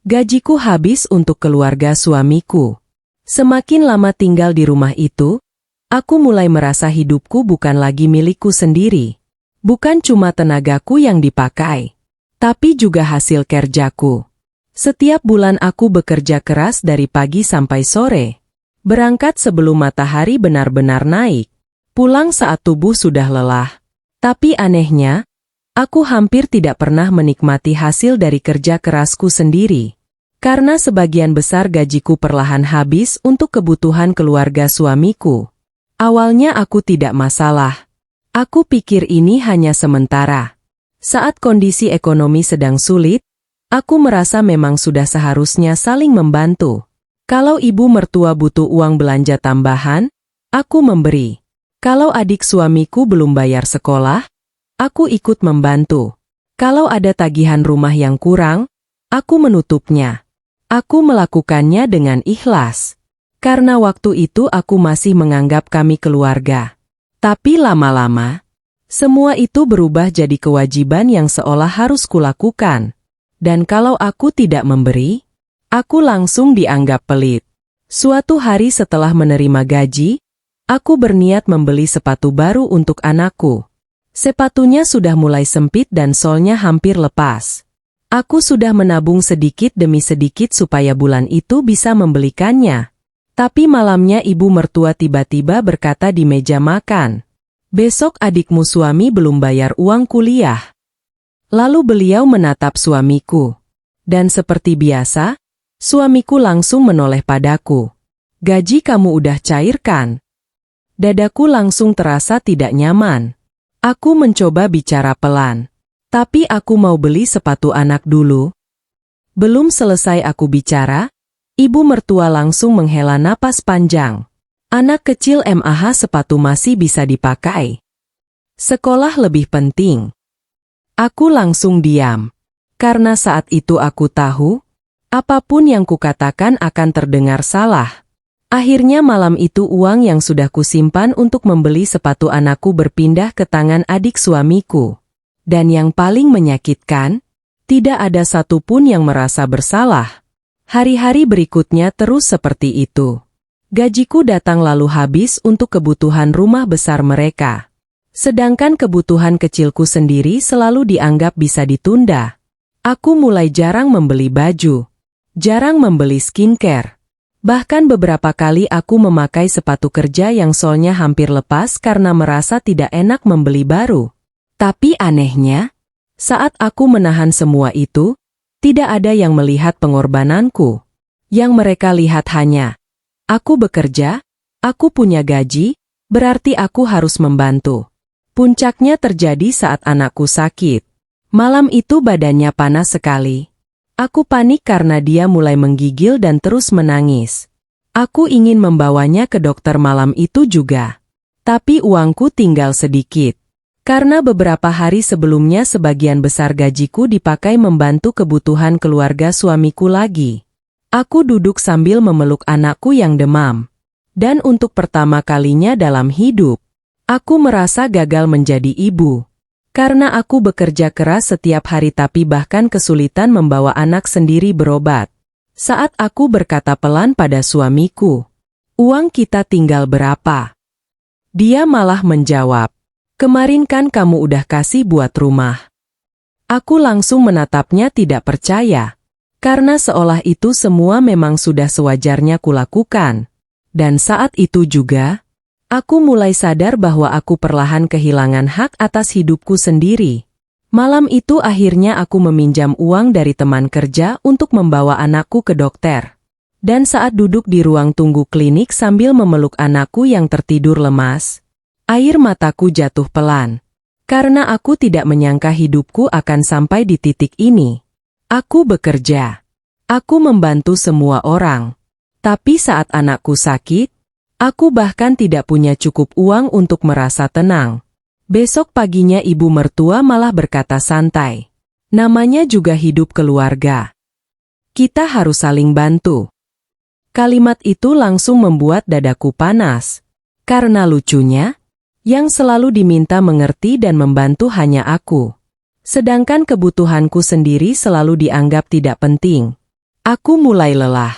Gajiku habis untuk keluarga suamiku. Semakin lama tinggal di rumah itu, aku mulai merasa hidupku bukan lagi milikku sendiri. Bukan cuma tenagaku yang dipakai, tapi juga hasil kerjaku. Setiap bulan aku bekerja keras dari pagi sampai sore. Berangkat sebelum matahari benar-benar naik. Pulang saat tubuh sudah lelah. Tapi anehnya, aku hampir tidak pernah menikmati hasil dari kerja kerasku sendiri. Karena sebagian besar gajiku perlahan habis untuk kebutuhan keluarga suamiku. Awalnya aku tidak masalah. Aku pikir ini hanya sementara. Saat kondisi ekonomi sedang sulit, aku merasa memang sudah seharusnya saling membantu. Kalau ibu mertua butuh uang belanja tambahan, aku memberi. Kalau adik suamiku belum bayar sekolah, aku ikut membantu. Kalau ada tagihan rumah yang kurang, aku menutupnya. Aku melakukannya dengan ikhlas. Karena waktu itu aku masih menganggap kami keluarga. Tapi lama-lama, semua itu berubah jadi kewajiban yang seolah harus kulakukan. Dan kalau aku tidak memberi, aku langsung dianggap pelit. Suatu hari setelah menerima gaji, aku berniat membeli sepatu baru untuk anakku. Sepatunya sudah mulai sempit dan solnya hampir lepas. Aku sudah menabung sedikit demi sedikit supaya bulan itu bisa membelikannya. Tapi malamnya ibu mertua tiba-tiba berkata di meja makan, "Besok adikmu suami belum bayar uang kuliah." Lalu beliau menatap suamiku. Dan seperti biasa, suamiku langsung menoleh padaku. "Gaji kamu udah cairkan?" Dadaku langsung terasa tidak nyaman. Aku mencoba bicara pelan. "Tapi aku mau beli sepatu anak dulu." Belum selesai aku bicara, ibu mertua langsung menghela napas panjang. "Anak kecil mah sepatu masih bisa dipakai. Sekolah lebih penting." Aku langsung diam. Karena saat itu aku tahu, apapun yang kukatakan akan terdengar salah. Akhirnya malam itu uang yang sudah kusimpan untuk membeli sepatu anakku berpindah ke tangan adik suamiku. Dan yang paling menyakitkan, tidak ada satupun yang merasa bersalah. Hari-hari berikutnya terus seperti itu. Gajiku datang lalu habis untuk kebutuhan rumah besar mereka. Sedangkan kebutuhan kecilku sendiri selalu dianggap bisa ditunda. Aku mulai jarang membeli baju, jarang membeli skincare. Bahkan beberapa kali aku memakai sepatu kerja yang solnya hampir lepas karena merasa tidak enak membeli baru. Tapi anehnya, saat aku menahan semua itu, tidak ada yang melihat pengorbananku. Yang mereka lihat hanya, aku bekerja, aku punya gaji, berarti aku harus membantu. Puncaknya terjadi saat anakku sakit. Malam itu badannya panas sekali. Aku panik karena dia mulai menggigil dan terus menangis. Aku ingin membawanya ke dokter malam itu juga. Tapi uangku tinggal sedikit. Karena beberapa hari sebelumnya sebagian besar gajiku dipakai membantu kebutuhan keluarga suamiku lagi. Aku duduk sambil memeluk anakku yang demam. Dan untuk pertama kalinya dalam hidup, aku merasa gagal menjadi ibu. Karena aku bekerja keras setiap hari tapi bahkan kesulitan membawa anak sendiri berobat. Saat aku berkata pelan pada suamiku, "Uang kita tinggal berapa?" Dia malah menjawab, "Kemarin kan kamu udah kasih buat rumah." Aku langsung menatapnya tidak percaya. Karena seolah itu semua memang sudah sewajarnya kulakukan. Dan saat itu juga, aku mulai sadar bahwa aku perlahan kehilangan hak atas hidupku sendiri. Malam itu akhirnya aku meminjam uang dari teman kerja untuk membawa anakku ke dokter. Dan saat duduk di ruang tunggu klinik sambil memeluk anakku yang tertidur lemas, air mataku jatuh pelan. Karena aku tidak menyangka hidupku akan sampai di titik ini. Aku bekerja. Aku membantu semua orang. Tapi saat anakku sakit, aku bahkan tidak punya cukup uang untuk merasa tenang. Besok paginya ibu mertua malah berkata santai, "Namanya juga hidup keluarga. Kita harus saling bantu." Kalimat itu langsung membuat dadaku panas. Karena lucunya, yang selalu diminta mengerti dan membantu hanya aku. Sedangkan kebutuhanku sendiri selalu dianggap tidak penting. Aku mulai lelah.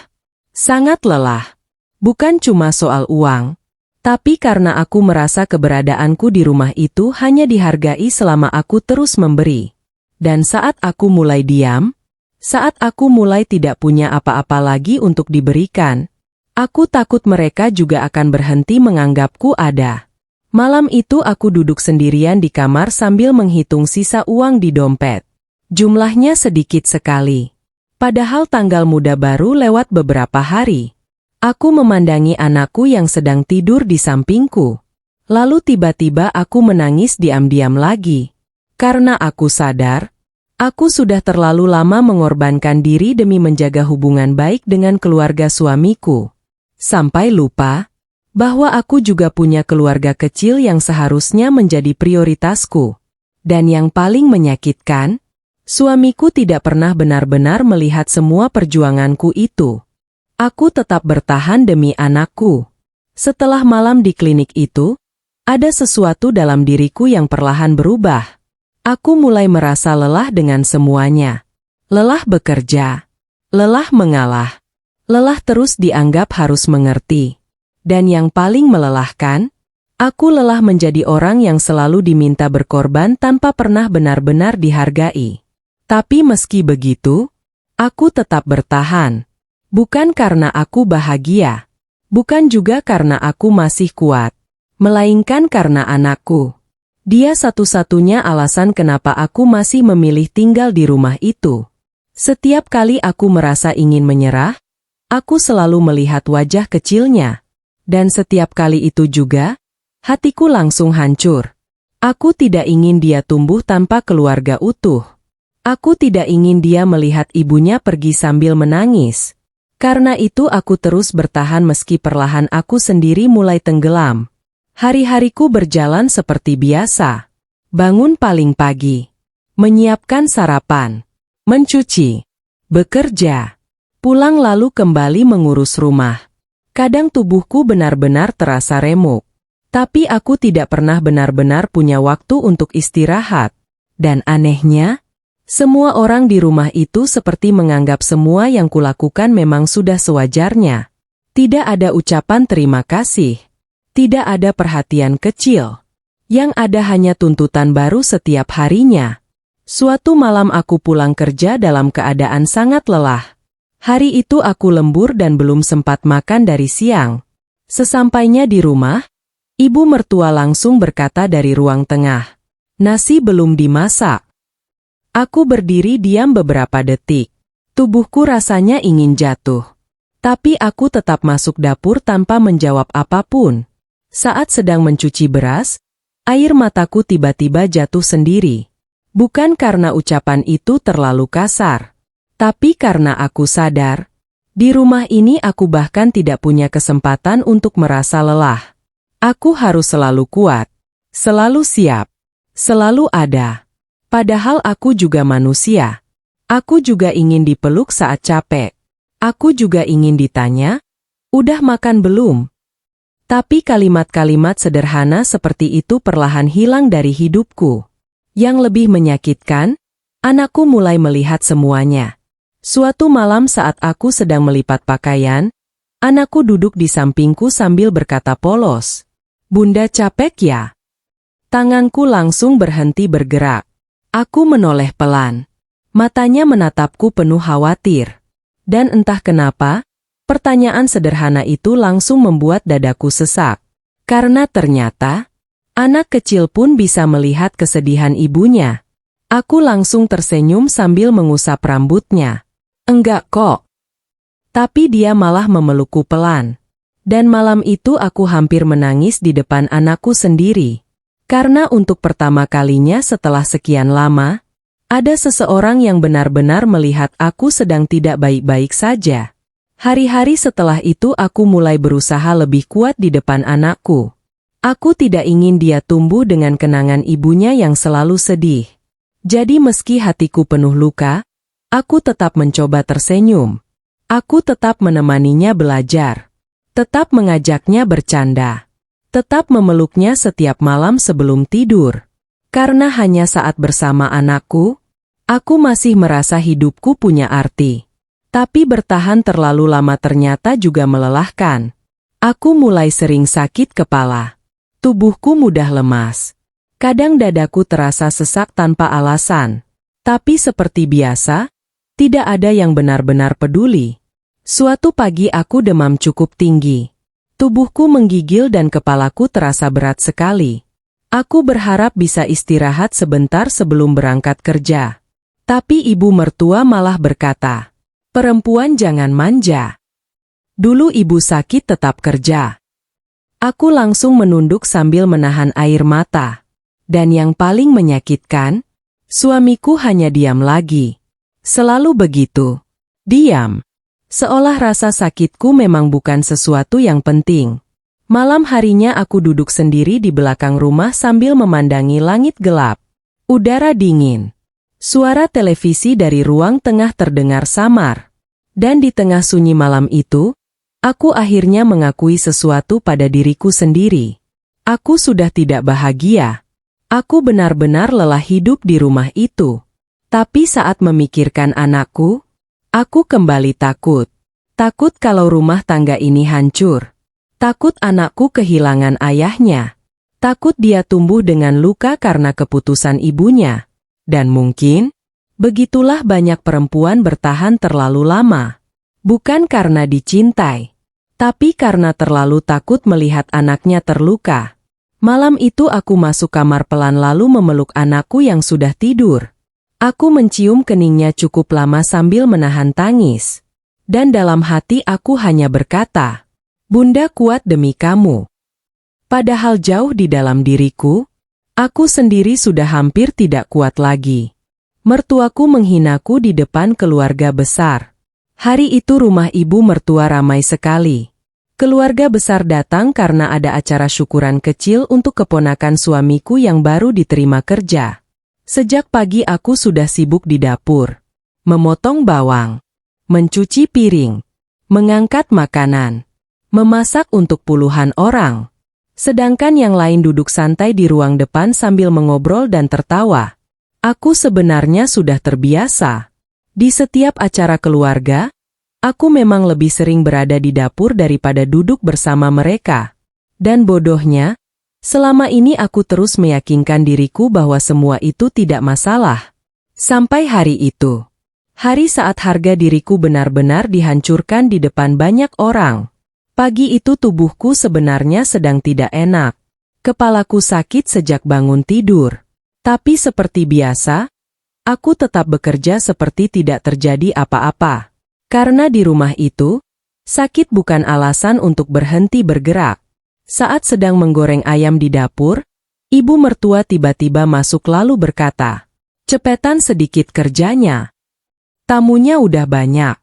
Sangat lelah. Bukan cuma soal uang. Tapi karena aku merasa keberadaanku di rumah itu hanya dihargai selama aku terus memberi. Dan saat aku mulai diam, saat aku mulai tidak punya apa-apa lagi untuk diberikan, aku takut mereka juga akan berhenti menganggapku ada. Malam itu aku duduk sendirian di kamar sambil menghitung sisa uang di dompet. Jumlahnya sedikit sekali. Padahal tanggal muda baru lewat beberapa hari. Aku memandangi anakku yang sedang tidur di sampingku. Lalu tiba-tiba aku menangis diam-diam lagi. Karena aku sadar, aku sudah terlalu lama mengorbankan diri demi menjaga hubungan baik dengan keluarga suamiku. Sampai lupa bahwa aku juga punya keluarga kecil yang seharusnya menjadi prioritasku. Dan yang paling menyakitkan, Suamiku tidak pernah benar-benar melihat semua perjuanganku itu. Aku tetap bertahan demi anakku. Setelah malam di klinik itu, ada sesuatu dalam diriku yang perlahan berubah. Aku mulai merasa lelah dengan semuanya. Lelah bekerja. Lelah mengalah. Lelah terus dianggap harus mengerti. Dan yang paling melelahkan, aku lelah menjadi orang yang selalu diminta berkorban tanpa pernah benar-benar dihargai. Tapi meski begitu, aku tetap bertahan. Bukan karena aku bahagia. Bukan juga karena aku masih kuat. Melainkan karena anakku. Dia satu-satunya alasan kenapa aku masih memilih tinggal di rumah itu. Setiap kali aku merasa ingin menyerah, aku selalu melihat wajah kecilnya. Dan setiap kali itu juga, hatiku langsung hancur. Aku tidak ingin dia tumbuh tanpa keluarga utuh. Aku tidak ingin dia melihat ibunya pergi sambil menangis. Karena itu aku terus bertahan meski perlahan aku sendiri mulai tenggelam. Hari-hariku berjalan seperti biasa. Bangun paling pagi. Menyiapkan sarapan. Mencuci. Bekerja. Pulang lalu kembali mengurus rumah. Kadang tubuhku benar-benar terasa remuk. Tapi aku tidak pernah benar-benar punya waktu untuk istirahat. Dan anehnya, semua orang di rumah itu seperti menganggap semua yang kulakukan memang sudah sewajarnya. Tidak ada ucapan terima kasih. Tidak ada perhatian kecil. Yang ada hanya tuntutan baru setiap harinya. Suatu malam aku pulang kerja dalam keadaan sangat lelah. Hari itu aku lembur dan belum sempat makan dari siang. Sesampainya di rumah, ibu mertua langsung berkata dari ruang tengah, "Nasi belum dimasak." Aku berdiri diam beberapa detik. Tubuhku rasanya ingin jatuh. Tapi aku tetap masuk dapur tanpa menjawab apapun. Saat sedang mencuci beras, air mataku tiba-tiba jatuh sendiri. Bukan karena ucapan itu terlalu kasar, tapi karena aku sadar, di rumah ini aku bahkan tidak punya kesempatan untuk merasa lelah. Aku harus selalu kuat, selalu siap, selalu ada. Padahal aku juga manusia. Aku juga ingin dipeluk saat capek. Aku juga ingin ditanya, "Udah makan belum?" Tapi kalimat-kalimat sederhana seperti itu perlahan hilang dari hidupku. Yang lebih menyakitkan, anakku mulai melihat semuanya. Suatu malam saat aku sedang melipat pakaian, anakku duduk di sampingku sambil berkata polos, "Bunda capek ya?" Tanganku langsung berhenti bergerak. Aku menoleh pelan. Matanya menatapku penuh khawatir. Dan entah kenapa, pertanyaan sederhana itu langsung membuat dadaku sesak. Karena ternyata, anak kecil pun bisa melihat kesedihan ibunya. Aku langsung tersenyum sambil mengusap rambutnya. "Enggak kok." Tapi dia malah memelukku pelan. Dan malam itu aku hampir menangis di depan anakku sendiri. Karena untuk pertama kalinya setelah sekian lama, ada seseorang yang benar-benar melihat aku sedang tidak baik-baik saja. Hari-hari setelah itu aku mulai berusaha lebih kuat di depan anakku. Aku tidak ingin dia tumbuh dengan kenangan ibunya yang selalu sedih. Jadi meski hatiku penuh luka, aku tetap mencoba tersenyum. Aku tetap menemaninya belajar. Tetap mengajaknya bercanda. Tetap memeluknya setiap malam sebelum tidur. Karena hanya saat bersama anakku, aku masih merasa hidupku punya arti. Tapi bertahan terlalu lama ternyata juga melelahkan. Aku mulai sering sakit kepala. Tubuhku mudah lemas. Kadang dadaku terasa sesak tanpa alasan. Tapi seperti biasa, tidak ada yang benar-benar peduli. Suatu pagi aku demam cukup tinggi. Tubuhku menggigil dan kepalaku terasa berat sekali. Aku berharap bisa istirahat sebentar sebelum berangkat kerja. Tapi ibu mertua malah berkata, "Perempuan jangan manja. Dulu ibu sakit tetap kerja." Aku langsung menunduk sambil menahan air mata. Dan yang paling menyakitkan, suamiku hanya diam lagi. Selalu begitu. Diam. Seolah rasa sakitku memang bukan sesuatu yang penting. Malam harinya aku duduk sendiri di belakang rumah sambil memandangi langit gelap. Udara dingin. Suara televisi dari ruang tengah terdengar samar. Dan di tengah sunyi malam itu, aku akhirnya mengakui sesuatu pada diriku sendiri. Aku sudah tidak bahagia. Aku benar-benar lelah hidup di rumah itu. Tapi saat memikirkan anakku, aku kembali takut. Takut kalau rumah tangga ini hancur. Takut anakku kehilangan ayahnya. Takut dia tumbuh dengan luka karena keputusan ibunya. Dan mungkin, begitulah banyak perempuan bertahan terlalu lama. Bukan karena dicintai, tapi karena terlalu takut melihat anaknya terluka. Malam itu aku masuk kamar pelan lalu memeluk anakku yang sudah tidur. Aku mencium keningnya cukup lama sambil menahan tangis. Dan dalam hati aku hanya berkata, "Bunda kuat demi kamu." Padahal jauh di dalam diriku, aku sendiri sudah hampir tidak kuat lagi. Mertuaku menghinaku di depan keluarga besar. Hari itu rumah ibu mertua ramai sekali. Keluarga besar datang karena ada acara syukuran kecil untuk keponakan suamiku yang baru diterima kerja. Sejak pagi aku sudah sibuk di dapur, memotong bawang, mencuci piring, mengangkat makanan, memasak untuk puluhan orang. Sedangkan yang lain duduk santai di ruang depan sambil mengobrol dan tertawa. Aku sebenarnya sudah terbiasa. Di setiap acara keluarga, aku memang lebih sering berada di dapur daripada duduk bersama mereka. Dan bodohnya, selama ini aku terus meyakinkan diriku bahwa semua itu tidak masalah. Sampai hari itu. Hari saat harga diriku benar-benar dihancurkan di depan banyak orang. Pagi itu tubuhku sebenarnya sedang tidak enak. Kepalaku sakit sejak bangun tidur. Tapi seperti biasa, aku tetap bekerja seperti tidak terjadi apa-apa. Karena di rumah itu, sakit bukan alasan untuk berhenti bergerak. Saat sedang menggoreng ayam di dapur, ibu mertua tiba-tiba masuk lalu berkata, "Cepetan sedikit kerjanya. Tamunya udah banyak."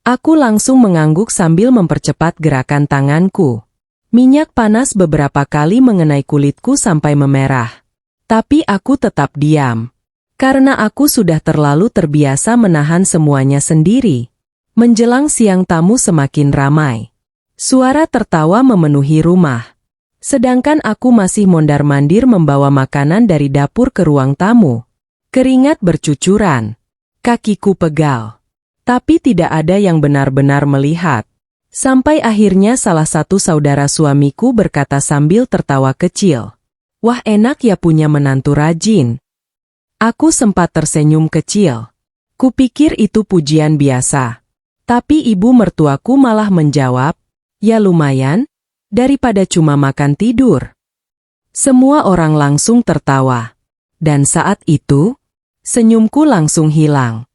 Aku langsung mengangguk sambil mempercepat gerakan tanganku. Minyak panas beberapa kali mengenai kulitku sampai memerah. Tapi aku tetap diam. Karena aku sudah terlalu terbiasa menahan semuanya sendiri. Menjelang siang tamu semakin ramai. Suara tertawa memenuhi rumah. Sedangkan aku masih mondar-mandir membawa makanan dari dapur ke ruang tamu. Keringat bercucuran. Kakiku pegal. Tapi tidak ada yang benar-benar melihat. Sampai akhirnya salah satu saudara suamiku berkata sambil tertawa kecil, "Wah, enak ya punya menantu rajin." Aku sempat tersenyum kecil. Kupikir itu pujian biasa. Tapi ibu mertuaku malah menjawab, "Ya lumayan, daripada cuma makan tidur." Semua orang langsung tertawa. Dan saat itu, senyumku langsung hilang.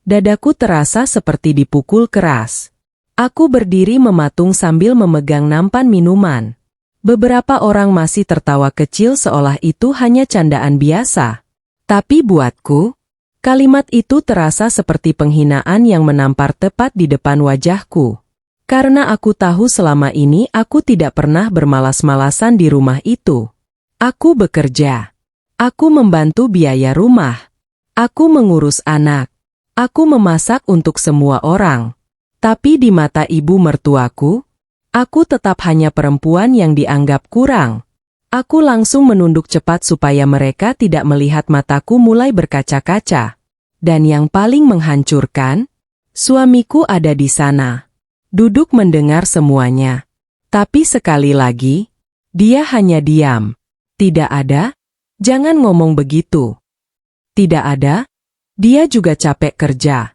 Dadaku terasa seperti dipukul keras. Aku berdiri mematung sambil memegang nampan minuman. Beberapa orang masih tertawa kecil seolah itu hanya candaan biasa. Tapi buatku, kalimat itu terasa seperti penghinaan yang menampar tepat di depan wajahku. Karena aku tahu selama ini aku tidak pernah bermalas-malasan di rumah itu. Aku bekerja. Aku membantu biaya rumah. Aku mengurus anak. Aku memasak untuk semua orang. Tapi di mata ibu mertuaku, aku tetap hanya perempuan yang dianggap kurang. Aku langsung menunduk cepat supaya mereka tidak melihat mataku mulai berkaca-kaca. Dan yang paling menghancurkan, suamiku ada di sana. Duduk mendengar semuanya. Tapi sekali lagi, dia hanya diam. Tidak ada, jangan ngomong begitu. Tidak ada, dia juga capek kerja.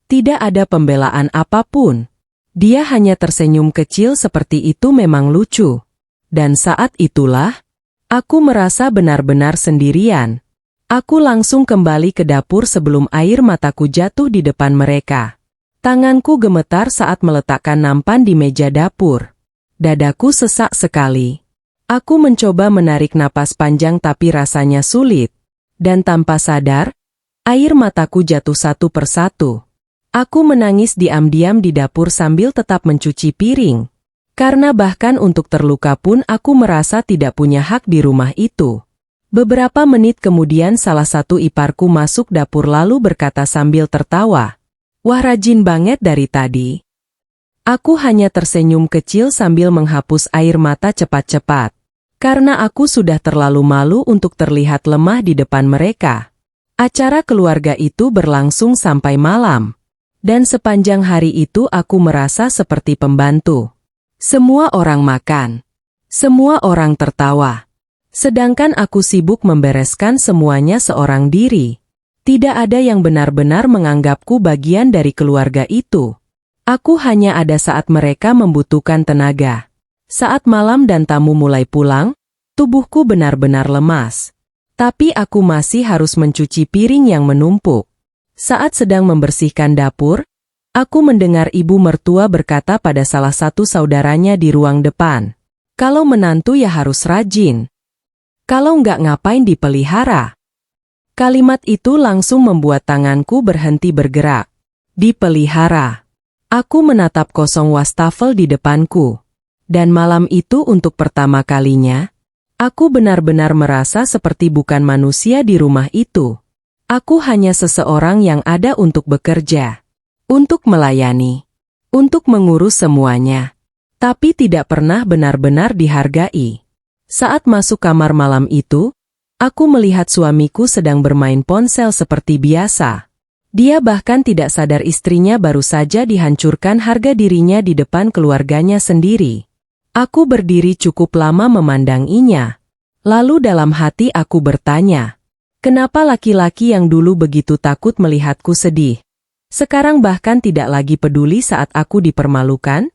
Tidak ada pembelaan apapun. Dia hanya tersenyum kecil seperti itu memang lucu. Dan saat itulah, aku merasa benar-benar sendirian. Aku langsung kembali ke dapur sebelum air mataku jatuh di depan mereka. Tanganku gemetar saat meletakkan nampan di meja dapur. Dadaku sesak sekali. Aku mencoba menarik napas panjang tapi rasanya sulit. Dan tanpa sadar, air mataku jatuh satu persatu. Aku menangis diam-diam di dapur sambil tetap mencuci piring. Karena bahkan untuk terluka pun aku merasa tidak punya hak di rumah itu. Beberapa menit kemudian salah satu iparku masuk dapur lalu berkata sambil tertawa, "Wah, rajin banget dari tadi." Aku hanya tersenyum kecil sambil menghapus air mata cepat-cepat. Karena aku sudah terlalu malu untuk terlihat lemah di depan mereka. Acara keluarga itu berlangsung sampai malam. Dan sepanjang hari itu aku merasa seperti pembantu. Semua orang makan. Semua orang tertawa. Sedangkan aku sibuk membereskan semuanya seorang diri. Tidak ada yang benar-benar menganggapku bagian dari keluarga itu. Aku hanya ada saat mereka membutuhkan tenaga. Saat malam dan tamu mulai pulang, tubuhku benar-benar lemas. Tapi aku masih harus mencuci piring yang menumpuk. Saat sedang membersihkan dapur, aku mendengar ibu mertua berkata pada salah satu saudaranya di ruang depan, "Kalau menantu ya harus rajin. Kalau nggak ngapain dipelihara." Kalimat itu langsung membuat tanganku berhenti bergerak. Dipelihara. Aku menatap kosong wastafel di depanku. Dan malam itu untuk pertama kalinya, aku benar-benar merasa seperti bukan manusia di rumah itu. Aku hanya seseorang yang ada untuk bekerja, untuk melayani, untuk mengurus semuanya, tapi tidak pernah benar-benar dihargai. Saat masuk kamar malam itu, aku melihat suamiku sedang bermain ponsel seperti biasa. Dia bahkan tidak sadar istrinya baru saja dihancurkan harga dirinya di depan keluarganya sendiri. Aku berdiri cukup lama memandanginya. Lalu dalam hati aku bertanya, kenapa laki-laki yang dulu begitu takut melihatku sedih, sekarang bahkan tidak lagi peduli saat aku dipermalukan?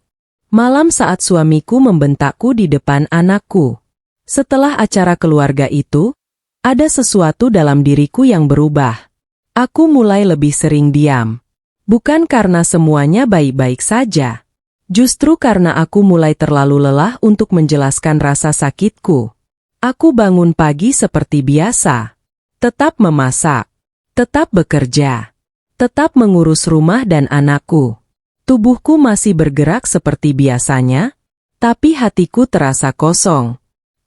Malam saat suamiku membentakku di depan anakku. Setelah acara keluarga itu, ada sesuatu dalam diriku yang berubah. Aku mulai lebih sering diam. Bukan karena semuanya baik-baik saja. Justru karena aku mulai terlalu lelah untuk menjelaskan rasa sakitku. Aku bangun pagi seperti biasa. Tetap memasak. Tetap bekerja. Tetap mengurus rumah dan anakku. Tubuhku masih bergerak seperti biasanya, tapi hatiku terasa kosong.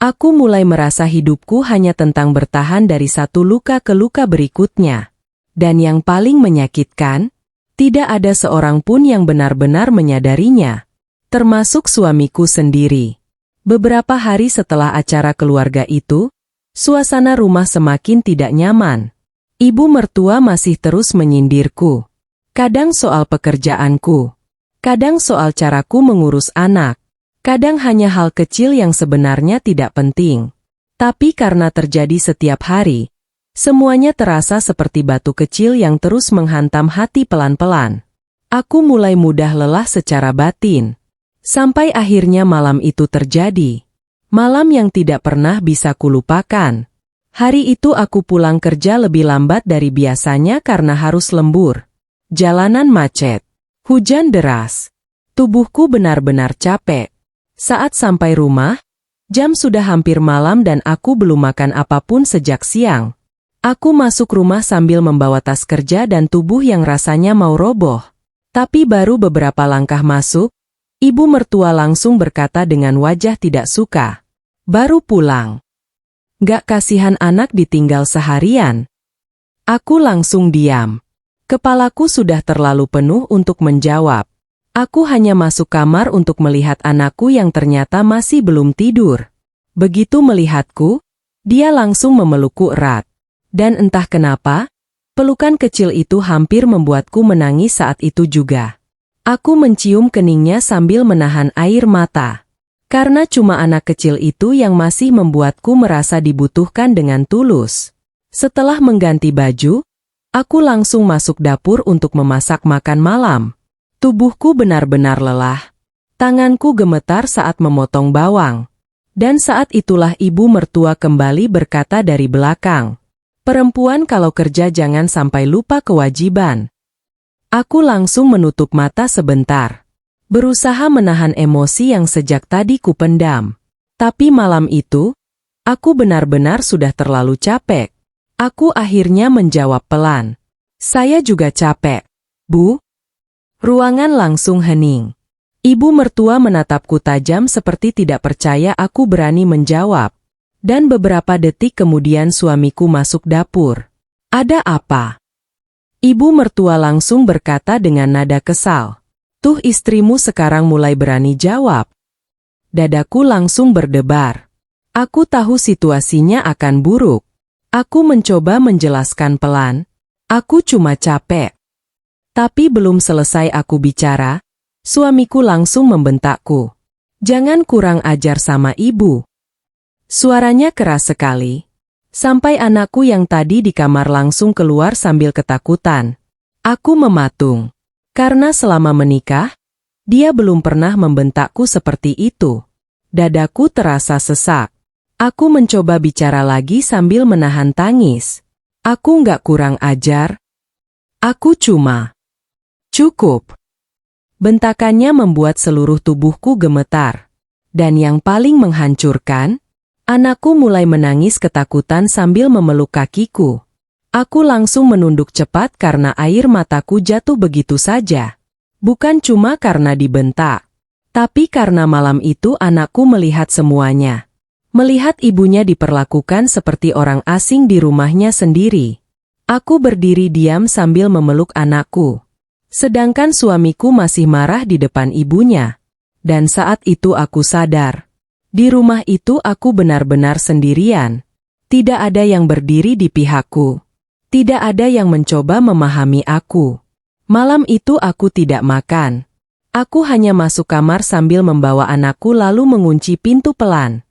Aku mulai merasa hidupku hanya tentang bertahan dari satu luka ke luka berikutnya. Dan yang paling menyakitkan, tidak ada seorang pun yang benar-benar menyadarinya, termasuk suamiku sendiri. Beberapa hari setelah acara keluarga itu, suasana rumah semakin tidak nyaman. Ibu mertua masih terus menyindirku. Kadang soal pekerjaanku, kadang soal caraku mengurus anak, kadang hanya hal kecil yang sebenarnya tidak penting. Tapi karena terjadi setiap hari, semuanya terasa seperti batu kecil yang terus menghantam hati pelan-pelan. Aku mulai mudah lelah secara batin. Sampai akhirnya malam itu terjadi. Malam yang tidak pernah bisa kulupakan. Hari itu aku pulang kerja lebih lambat dari biasanya karena harus lembur. Jalanan macet. Hujan deras. Tubuhku benar-benar capek. Saat sampai rumah, jam sudah hampir malam dan aku belum makan apapun sejak siang. Aku masuk rumah sambil membawa tas kerja dan tubuh yang rasanya mau roboh. Tapi baru beberapa langkah masuk, ibu mertua langsung berkata dengan wajah tidak suka. "Baru pulang. Gak kasihan anak ditinggal seharian?" Aku langsung diam. Kepalaku sudah terlalu penuh untuk menjawab. Aku hanya masuk kamar untuk melihat anakku yang ternyata masih belum tidur. Begitu melihatku, dia langsung memelukku erat. Dan entah kenapa, pelukan kecil itu hampir membuatku menangis saat itu juga. Aku mencium keningnya sambil menahan air mata. Karena cuma anak kecil itu yang masih membuatku merasa dibutuhkan dengan tulus. Setelah mengganti baju, aku langsung masuk dapur untuk memasak makan malam. Tubuhku benar-benar lelah. Tanganku gemetar saat memotong bawang. Dan saat itulah ibu mertua kembali berkata dari belakang, "Perempuan kalau kerja jangan sampai lupa kewajiban." Aku langsung menutup mata sebentar. Berusaha menahan emosi yang sejak tadi kupendam. Tapi malam itu, aku benar-benar sudah terlalu capek. Aku akhirnya menjawab pelan. "Saya juga capek, Bu." Ruangan langsung hening. Ibu mertua menatapku tajam seperti tidak percaya aku berani menjawab. Dan beberapa detik kemudian suamiku masuk dapur. "Ada apa?" Ibu mertua langsung berkata dengan nada kesal. "Tuh istrimu sekarang mulai berani jawab." Dadaku langsung berdebar. Aku tahu situasinya akan buruk. Aku mencoba menjelaskan pelan. "Aku cuma capek." Tapi belum selesai aku bicara, suamiku langsung membentakku. "Jangan kurang ajar sama ibu." Suaranya keras sekali. Sampai anakku yang tadi di kamar langsung keluar sambil ketakutan. Aku mematung. Karena selama menikah, dia belum pernah membentakku seperti itu. Dadaku terasa sesak. Aku mencoba bicara lagi sambil menahan tangis. "Aku nggak kurang ajar. Aku cuma..." "Cukup." Bentakannya membuat seluruh tubuhku gemetar. Dan yang paling menghancurkan, anakku mulai menangis ketakutan sambil memeluk kakiku. Aku langsung menunduk cepat karena air mataku jatuh begitu saja. Bukan cuma karena dibentak, tapi karena malam itu anakku melihat semuanya. Melihat ibunya diperlakukan seperti orang asing di rumahnya sendiri. Aku berdiri diam sambil memeluk anakku. Sedangkan suamiku masih marah di depan ibunya. Dan saat itu aku sadar. Di rumah itu aku benar-benar sendirian. Tidak ada yang berdiri di pihakku. Tidak ada yang mencoba memahami aku. Malam itu aku tidak makan. Aku hanya masuk kamar sambil membawa anakku lalu mengunci pintu pelan.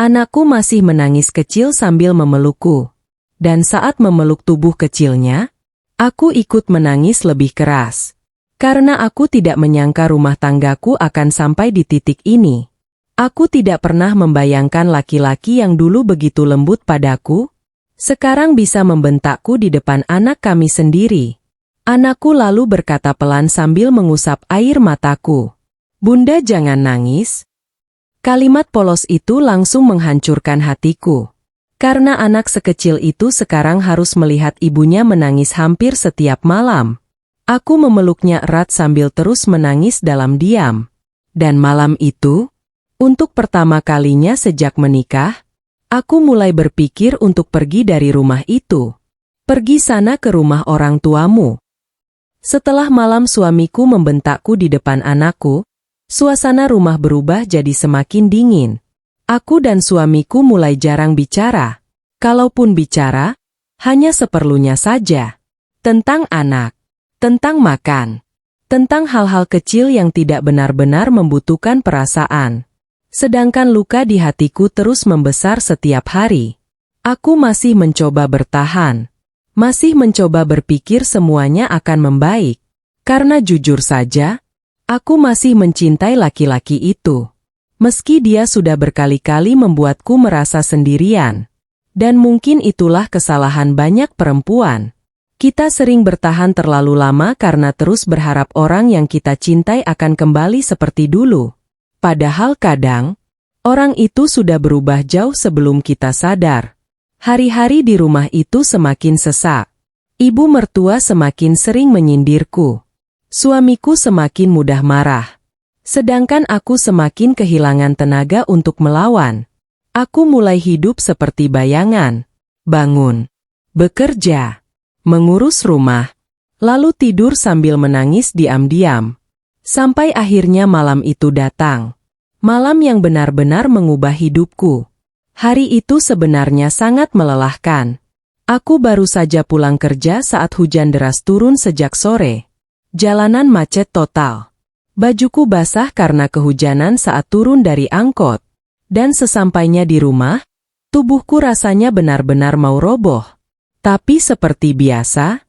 Anakku masih menangis kecil sambil memelukku. Dan saat memeluk tubuh kecilnya, aku ikut menangis lebih keras. Karena aku tidak menyangka rumah tanggaku akan sampai di titik ini. Aku tidak pernah membayangkan laki-laki yang dulu begitu lembut padaku, sekarang bisa membentakku di depan anak kami sendiri. Anakku lalu berkata pelan sambil mengusap air mataku. "Bunda jangan nangis." Kalimat polos itu langsung menghancurkan hatiku. Karena anak sekecil itu sekarang harus melihat ibunya menangis hampir setiap malam. Aku memeluknya erat sambil terus menangis dalam diam. Dan malam itu, untuk pertama kalinya sejak menikah, aku mulai berpikir untuk pergi dari rumah itu. "Pergi sana ke rumah orang tuamu." Setelah malam suamiku membentakku di depan anakku, suasana rumah berubah jadi semakin dingin. Aku dan suamiku mulai jarang bicara. Kalaupun bicara, hanya seperlunya saja. Tentang anak, tentang makan, tentang hal-hal kecil yang tidak benar-benar membutuhkan perasaan. Sedangkan luka di hatiku terus membesar setiap hari. Aku masih mencoba bertahan. Masih mencoba berpikir semuanya akan membaik. Karena jujur saja, aku masih mencintai laki-laki itu. Meski dia sudah berkali-kali membuatku merasa sendirian. Dan mungkin itulah kesalahan banyak perempuan. Kita sering bertahan terlalu lama karena terus berharap orang yang kita cintai akan kembali seperti dulu. Padahal kadang, orang itu sudah berubah jauh sebelum kita sadar. Hari-hari di rumah itu semakin sesak. Ibu mertua semakin sering menyindirku. Suamiku semakin mudah marah. Sedangkan aku semakin kehilangan tenaga untuk melawan. Aku mulai hidup seperti bayangan. Bangun, bekerja, mengurus rumah, lalu tidur sambil menangis diam-diam. Sampai akhirnya malam itu datang. Malam yang benar-benar mengubah hidupku. Hari itu sebenarnya sangat melelahkan. Aku baru saja pulang kerja saat hujan deras turun sejak sore. Jalanan macet total. Bajuku basah karena kehujanan saat turun dari angkot. Dan sesampainya di rumah, tubuhku rasanya benar-benar mau roboh. Tapi seperti biasa,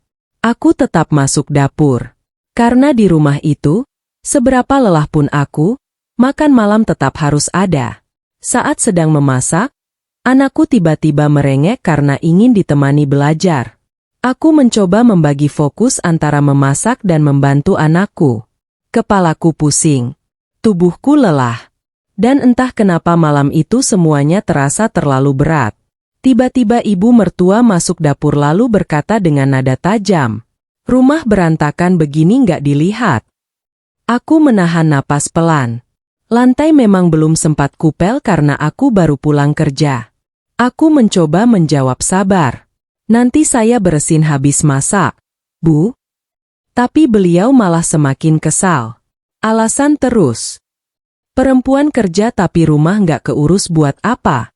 aku tetap masuk dapur. Karena di rumah itu, seberapa lelah pun aku, makan malam tetap harus ada. Saat sedang memasak, anakku tiba-tiba merengek karena ingin ditemani belajar. Aku mencoba membagi fokus antara memasak dan membantu anakku. Kepalaku pusing. Tubuhku lelah. Dan entah kenapa malam itu semuanya terasa terlalu berat. Tiba-tiba ibu mertua masuk dapur lalu berkata dengan nada tajam. "Rumah berantakan begini nggak dilihat." Aku menahan napas pelan. Lantai memang belum sempat kupel karena aku baru pulang kerja. Aku mencoba menjawab sabar. Nanti saya beresin habis masak, Bu. Tapi beliau malah semakin kesal. Alasan terus. Perempuan kerja tapi rumah nggak keurus buat apa?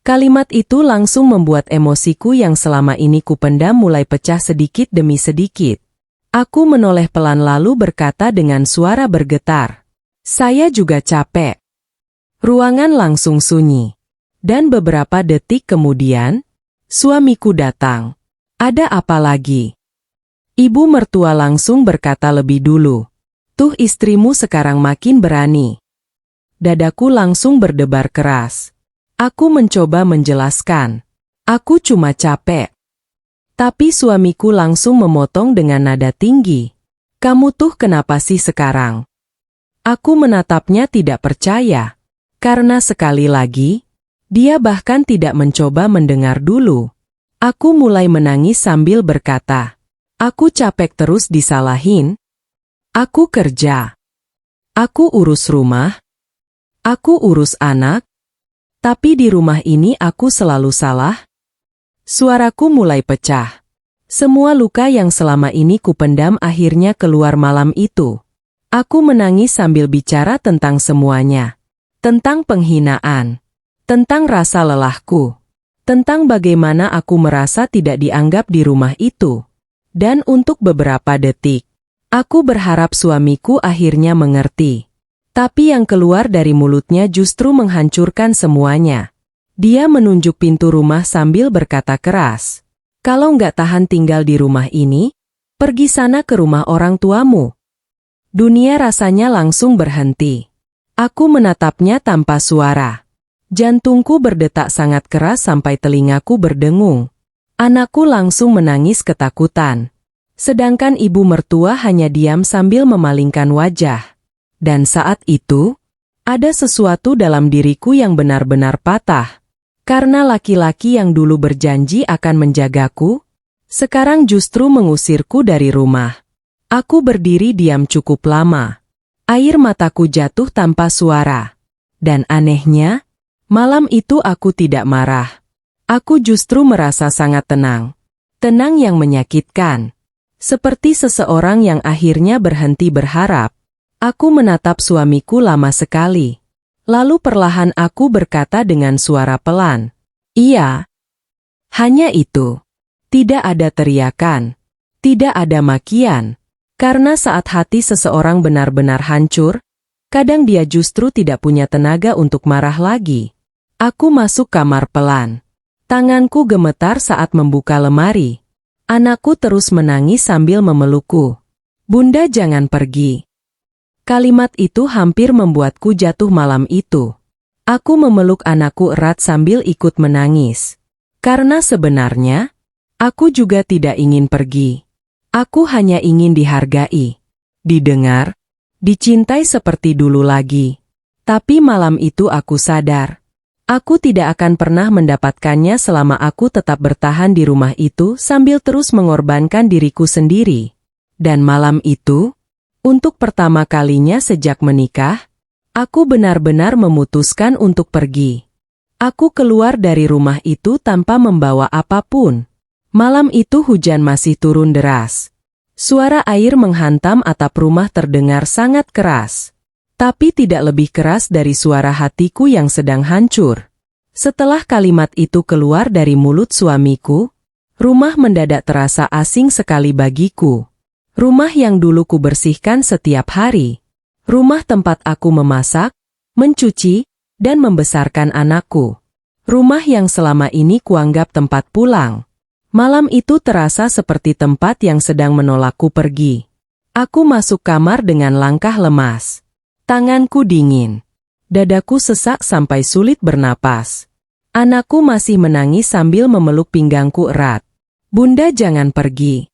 Kalimat itu langsung membuat emosiku yang selama ini kupendam mulai pecah sedikit demi sedikit. Aku menoleh pelan lalu berkata dengan suara bergetar. Saya juga capek. Ruangan langsung sunyi. Dan beberapa detik kemudian, suamiku datang. Ada apa lagi? Ibu mertua langsung berkata lebih dulu. Tuh istrimu sekarang makin berani. Dadaku langsung berdebar keras. Aku mencoba menjelaskan. Aku cuma capek. Tapi suamiku langsung memotong dengan nada tinggi. Kamu tuh kenapa sih sekarang? Aku menatapnya tidak percaya. Karena sekali lagi, dia bahkan tidak mencoba mendengar dulu. Aku mulai menangis sambil berkata, aku capek terus disalahin. Aku kerja. Aku urus rumah. Aku urus anak. Tapi di rumah ini aku selalu salah. Suaraku mulai pecah. Semua luka yang selama ini kupendam akhirnya keluar malam itu. Aku menangis sambil bicara tentang semuanya. Tentang penghinaan. Tentang rasa lelahku. Tentang bagaimana aku merasa tidak dianggap di rumah itu. Dan untuk beberapa detik, aku berharap suamiku akhirnya mengerti. Tapi yang keluar dari mulutnya justru menghancurkan semuanya. Dia menunjuk pintu rumah sambil berkata keras. Kalau nggak tahan tinggal di rumah ini, pergi sana ke rumah orang tuamu. Dunia rasanya langsung berhenti. Aku menatapnya tanpa suara. Jantungku berdetak sangat keras sampai telingaku berdengung. Anakku langsung menangis ketakutan. Sedangkan ibu mertua hanya diam sambil memalingkan wajah. Dan saat itu, ada sesuatu dalam diriku yang benar-benar patah. Karena laki-laki yang dulu berjanji akan menjagaku, sekarang justru mengusirku dari rumah. Aku berdiri diam cukup lama. Air mataku jatuh tanpa suara. Dan anehnya, malam itu aku tidak marah. Aku justru merasa sangat tenang. Tenang yang menyakitkan. Seperti seseorang yang akhirnya berhenti berharap. Aku menatap suamiku lama sekali. Lalu perlahan aku berkata dengan suara pelan. Iya. Hanya itu. Tidak ada teriakan. Tidak ada makian. Karena saat hati seseorang benar-benar hancur, kadang dia justru tidak punya tenaga untuk marah lagi. Aku masuk kamar pelan. Tanganku gemetar saat membuka lemari. Anakku terus menangis sambil memelukku. Bunda jangan pergi. Kalimat itu hampir membuatku jatuh malam itu. Aku memeluk anakku erat sambil ikut menangis. Karena sebenarnya, aku juga tidak ingin pergi. Aku hanya ingin dihargai, didengar, dicintai seperti dulu lagi. Tapi malam itu aku sadar. Aku tidak akan pernah mendapatkannya selama aku tetap bertahan di rumah itu sambil terus mengorbankan diriku sendiri. Dan malam itu, untuk pertama kalinya sejak menikah, aku benar-benar memutuskan untuk pergi. Aku keluar dari rumah itu tanpa membawa apapun. Malam itu hujan masih turun deras. Suara air menghantam atap rumah terdengar sangat keras. Tapi tidak lebih keras dari suara hatiku yang sedang hancur. Setelah kalimat itu keluar dari mulut suamiku, rumah mendadak terasa asing sekali bagiku. Rumah yang dulu kubersihkan setiap hari. Rumah tempat aku memasak, mencuci, dan membesarkan anakku. Rumah yang selama ini kuanggap tempat pulang. Malam itu terasa seperti tempat yang sedang menolakku pergi. Aku masuk kamar dengan langkah lemas. Tanganku dingin. Dadaku sesak sampai sulit bernapas. Anakku masih menangis sambil memeluk pinggangku erat. Bunda jangan pergi.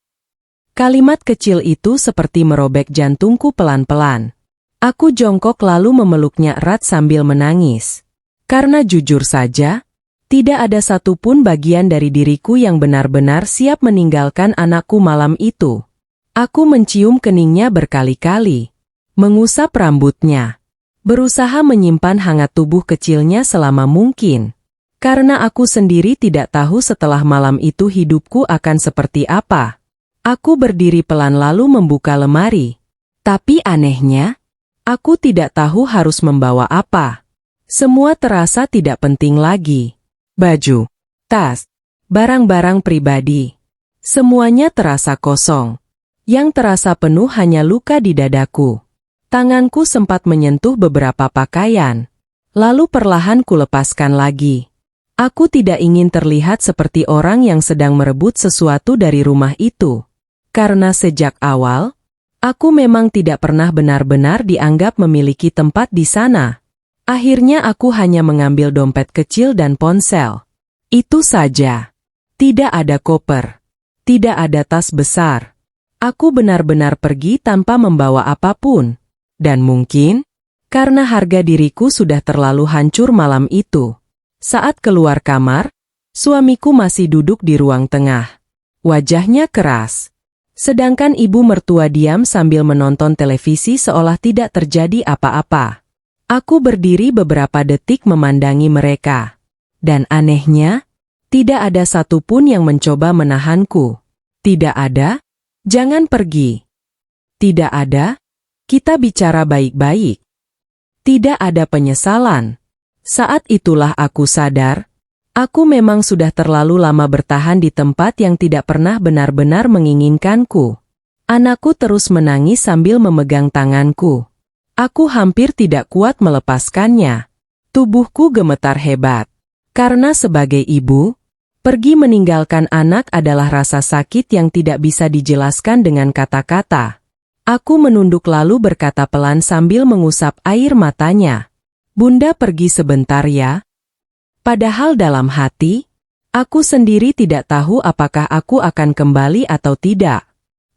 Kalimat kecil itu seperti merobek jantungku pelan-pelan. Aku jongkok lalu memeluknya erat sambil menangis. Karena jujur saja, tidak ada satupun bagian dari diriku yang benar-benar siap meninggalkan anakku malam itu. Aku mencium keningnya berkali-kali. Mengusap rambutnya. Berusaha menyimpan hangat tubuh kecilnya selama mungkin. Karena aku sendiri tidak tahu setelah malam itu hidupku akan seperti apa. Aku berdiri pelan lalu membuka lemari. Tapi anehnya, aku tidak tahu harus membawa apa. Semua terasa tidak penting lagi. Baju, tas, barang-barang pribadi. Semuanya terasa kosong. Yang terasa penuh hanya luka di dadaku. Tanganku sempat menyentuh beberapa pakaian. Lalu perlahan kulepaskan lagi. Aku tidak ingin terlihat seperti orang yang sedang merebut sesuatu dari rumah itu. Karena sejak awal, aku memang tidak pernah benar-benar dianggap memiliki tempat di sana. Akhirnya aku hanya mengambil dompet kecil dan ponsel. Itu saja. Tidak ada koper. Tidak ada tas besar. Aku benar-benar pergi tanpa membawa apapun. Dan mungkin, karena harga diriku sudah terlalu hancur malam itu. Saat keluar kamar, suamiku masih duduk di ruang tengah. Wajahnya keras. Sedangkan ibu mertua diam sambil menonton televisi seolah tidak terjadi apa-apa. Aku berdiri beberapa detik memandangi mereka. Dan anehnya, tidak ada satupun yang mencoba menahanku. Tidak ada, jangan pergi. Tidak ada, kita bicara baik-baik. Tidak ada penyesalan. Saat itulah aku sadar, aku memang sudah terlalu lama bertahan di tempat yang tidak pernah benar-benar menginginkanku. Anakku terus menangis sambil memegang tanganku. Aku hampir tidak kuat melepaskannya. Tubuhku gemetar hebat. Karena sebagai ibu, pergi meninggalkan anak adalah rasa sakit yang tidak bisa dijelaskan dengan kata-kata. Aku menunduk lalu berkata pelan sambil mengusap air matanya. Bunda pergi sebentar ya. Padahal dalam hati, aku sendiri tidak tahu apakah aku akan kembali atau tidak.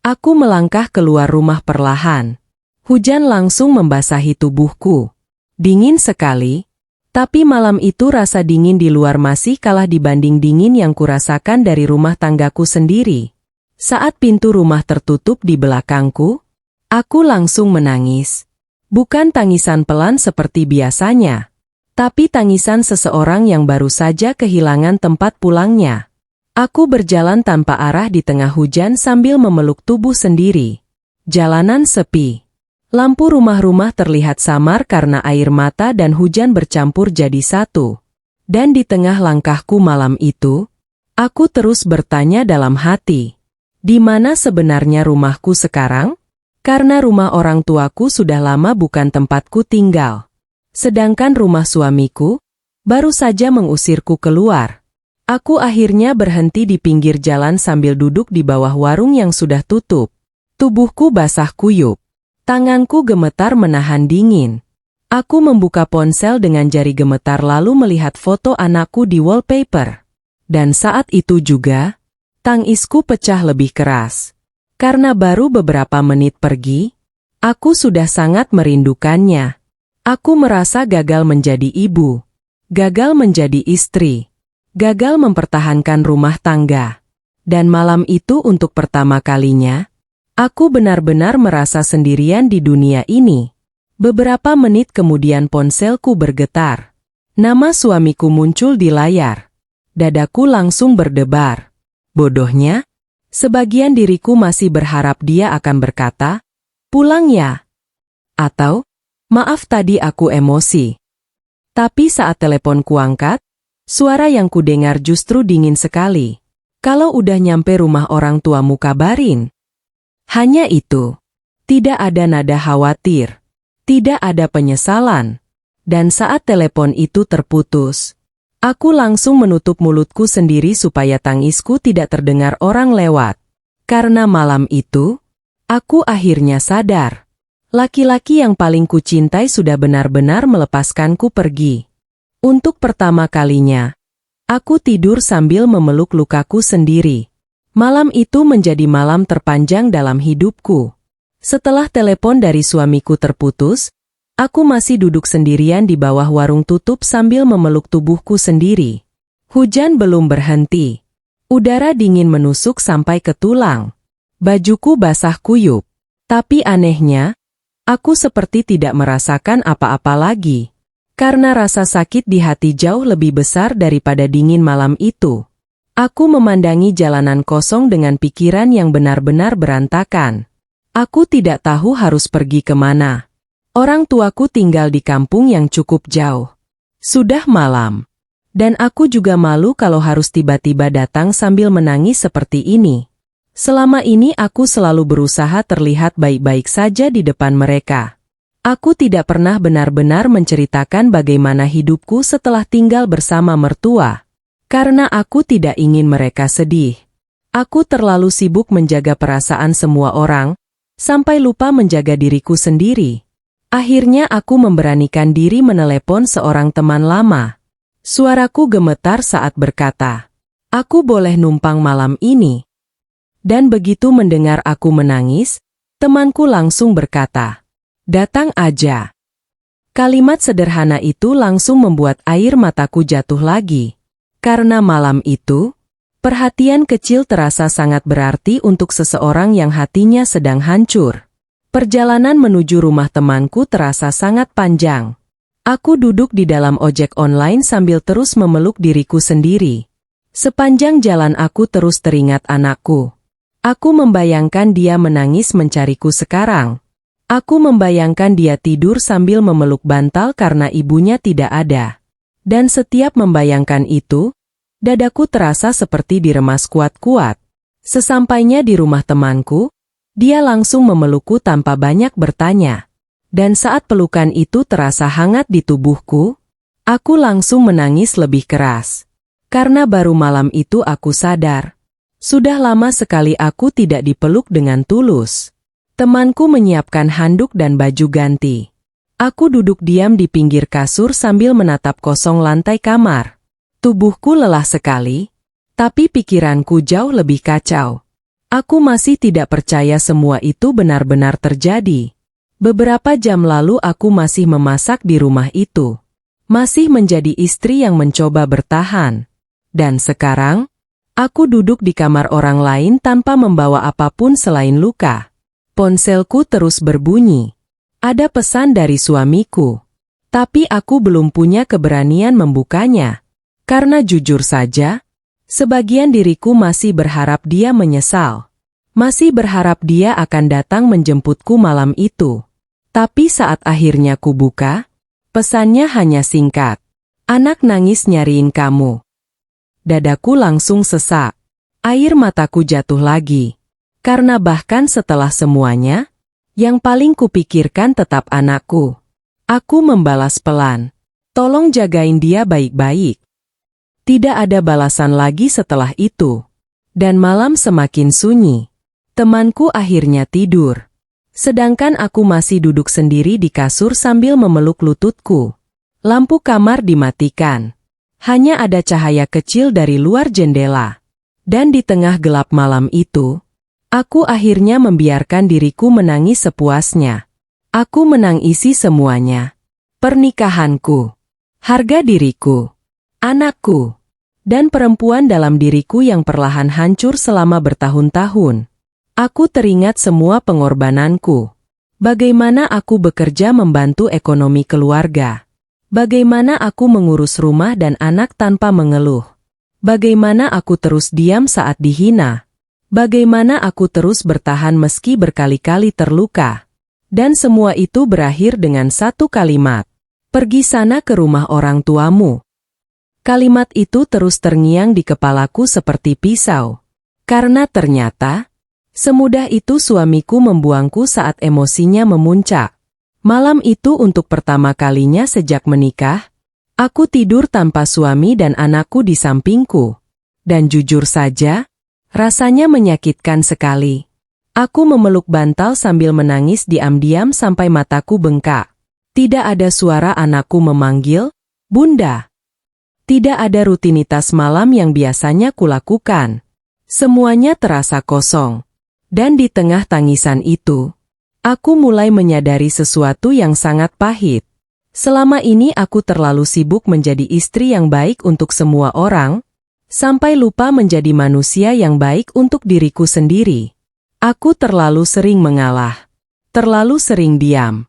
Aku melangkah keluar rumah perlahan. Hujan langsung membasahi tubuhku. Dingin sekali, tapi malam itu rasa dingin di luar masih kalah dibanding dingin yang kurasakan dari rumah tanggaku sendiri. Saat pintu rumah tertutup di belakangku, aku langsung menangis. Bukan tangisan pelan seperti biasanya, tapi tangisan seseorang yang baru saja kehilangan tempat pulangnya. Aku berjalan tanpa arah di tengah hujan sambil memeluk tubuh sendiri. Jalanan sepi. Lampu rumah-rumah terlihat samar karena air mata dan hujan bercampur jadi satu. Dan di tengah langkahku malam itu, aku terus bertanya dalam hati, di mana sebenarnya rumahku sekarang? Karena rumah orang tuaku sudah lama bukan tempatku tinggal. Sedangkan rumah suamiku baru saja mengusirku keluar. Aku akhirnya berhenti di pinggir jalan sambil duduk di bawah warung yang sudah tutup. Tubuhku basah kuyup. Tanganku gemetar menahan dingin. Aku membuka ponsel dengan jari gemetar lalu melihat foto anakku di wallpaper. Dan saat itu juga, tangisku pecah lebih keras. Karena baru beberapa menit pergi, aku sudah sangat merindukannya. Aku merasa gagal menjadi ibu, gagal menjadi istri, gagal mempertahankan rumah tangga. Dan malam itu untuk pertama kalinya, aku benar-benar merasa sendirian di dunia ini. Beberapa menit kemudian ponselku bergetar. Nama suamiku muncul di layar. Dadaku langsung berdebar. Bodohnya, sebagian diriku masih berharap dia akan berkata, "Pulang ya." Atau, "Maaf tadi aku emosi." Tapi saat telepon kuangkat, suara yang kudengar justru dingin sekali. "Kalau udah nyampe rumah orang tuamu kabarin." Hanya itu. Tidak ada nada khawatir. Tidak ada penyesalan. Dan saat telepon itu terputus, aku langsung menutup mulutku sendiri supaya tangisku tidak terdengar orang lewat. Karena malam itu, aku akhirnya sadar. Laki-laki yang paling kucintai sudah benar-benar melepaskanku pergi. Untuk pertama kalinya, aku tidur sambil memeluk lukaku sendiri. Malam itu menjadi malam terpanjang dalam hidupku. Setelah telepon dari suamiku terputus, aku masih duduk sendirian di bawah warung tutup sambil memeluk tubuhku sendiri. Hujan belum berhenti. Udara dingin menusuk sampai ke tulang. Bajuku basah kuyup. Tapi anehnya, aku seperti tidak merasakan apa-apa lagi. Karena rasa sakit di hati jauh lebih besar daripada dingin malam itu. Aku memandangi jalanan kosong dengan pikiran yang benar-benar berantakan. Aku tidak tahu harus pergi kemana. Orang tuaku tinggal di kampung yang cukup jauh. Sudah malam. Dan aku juga malu kalau harus tiba-tiba datang sambil menangis seperti ini. Selama ini aku selalu berusaha terlihat baik-baik saja di depan mereka. Aku tidak pernah benar-benar menceritakan bagaimana hidupku setelah tinggal bersama mertua. Karena aku tidak ingin mereka sedih. Aku terlalu sibuk menjaga perasaan semua orang, sampai lupa menjaga diriku sendiri. Akhirnya aku memberanikan diri menelepon seorang teman lama. Suaraku gemetar saat berkata, "Aku boleh numpang malam ini?" Dan begitu mendengar aku menangis, temanku langsung berkata, "Datang aja." Kalimat sederhana itu langsung membuat air mataku jatuh lagi. Karena malam itu, perhatian kecil terasa sangat berarti untuk seseorang yang hatinya sedang hancur. Perjalanan menuju rumah temanku terasa sangat panjang. Aku duduk di dalam ojek online sambil terus memeluk diriku sendiri. Sepanjang jalan aku terus teringat anakku. Aku membayangkan dia menangis mencariku sekarang. Aku membayangkan dia tidur sambil memeluk bantal karena ibunya tidak ada. Dan setiap membayangkan itu, dadaku terasa seperti diremas kuat-kuat. Sesampainya di rumah temanku, dia langsung memelukku tanpa banyak bertanya. Dan saat pelukan itu terasa hangat di tubuhku, aku langsung menangis lebih keras. Karena baru malam itu aku sadar, sudah lama sekali aku tidak dipeluk dengan tulus. Temanku menyiapkan handuk dan baju ganti. Aku duduk diam di pinggir kasur sambil menatap kosong lantai kamar. Tubuhku lelah sekali, tapi pikiranku jauh lebih kacau. Aku masih tidak percaya semua itu benar-benar terjadi. Beberapa jam lalu aku masih memasak di rumah itu. Masih menjadi istri yang mencoba bertahan. Dan sekarang, aku duduk di kamar orang lain tanpa membawa apapun selain luka. Ponselku terus berbunyi. Ada pesan dari suamiku. Tapi aku belum punya keberanian membukanya. Karena jujur saja, sebagian diriku masih berharap dia menyesal. Masih berharap dia akan datang menjemputku malam itu. Tapi saat akhirnya ku buka, pesannya hanya singkat. "Anak nangis nyariin kamu." Dadaku langsung sesak. Air mataku jatuh lagi. Karena bahkan setelah semuanya, yang paling kupikirkan tetap anakku. Aku membalas pelan. "Tolong jagain dia baik-baik." Tidak ada balasan lagi setelah itu. Dan malam semakin sunyi. Temanku akhirnya tidur. Sedangkan aku masih duduk sendiri di kasur sambil memeluk lututku. Lampu kamar dimatikan. Hanya ada cahaya kecil dari luar jendela. Dan di tengah gelap malam itu, aku akhirnya membiarkan diriku menangis sepuasnya. Aku menangisi semuanya. Pernikahanku, harga diriku, anakku, dan perempuan dalam diriku yang perlahan hancur selama bertahun-tahun. Aku teringat semua pengorbananku. Bagaimana aku bekerja membantu ekonomi keluarga. Bagaimana aku mengurus rumah dan anak tanpa mengeluh. Bagaimana aku terus diam saat dihina. Bagaimana aku terus bertahan meski berkali-kali terluka. Dan semua itu berakhir dengan satu kalimat. "Pergi sana ke rumah orang tuamu." Kalimat itu terus terngiang di kepalaku seperti pisau. Karena ternyata, semudah itu suamiku membuangku saat emosinya memuncak. Malam itu untuk pertama kalinya sejak menikah, aku tidur tanpa suami dan anakku di sampingku. Dan jujur saja, rasanya menyakitkan sekali. Aku memeluk bantal sambil menangis diam-diam sampai mataku bengkak. Tidak ada suara anakku memanggil, "Bunda." Tidak ada rutinitas malam yang biasanya kulakukan. Semuanya terasa kosong. Dan di tengah tangisan itu, aku mulai menyadari sesuatu yang sangat pahit. Selama ini aku terlalu sibuk menjadi istri yang baik untuk semua orang, sampai lupa menjadi manusia yang baik untuk diriku sendiri. Aku terlalu sering mengalah, terlalu sering diam,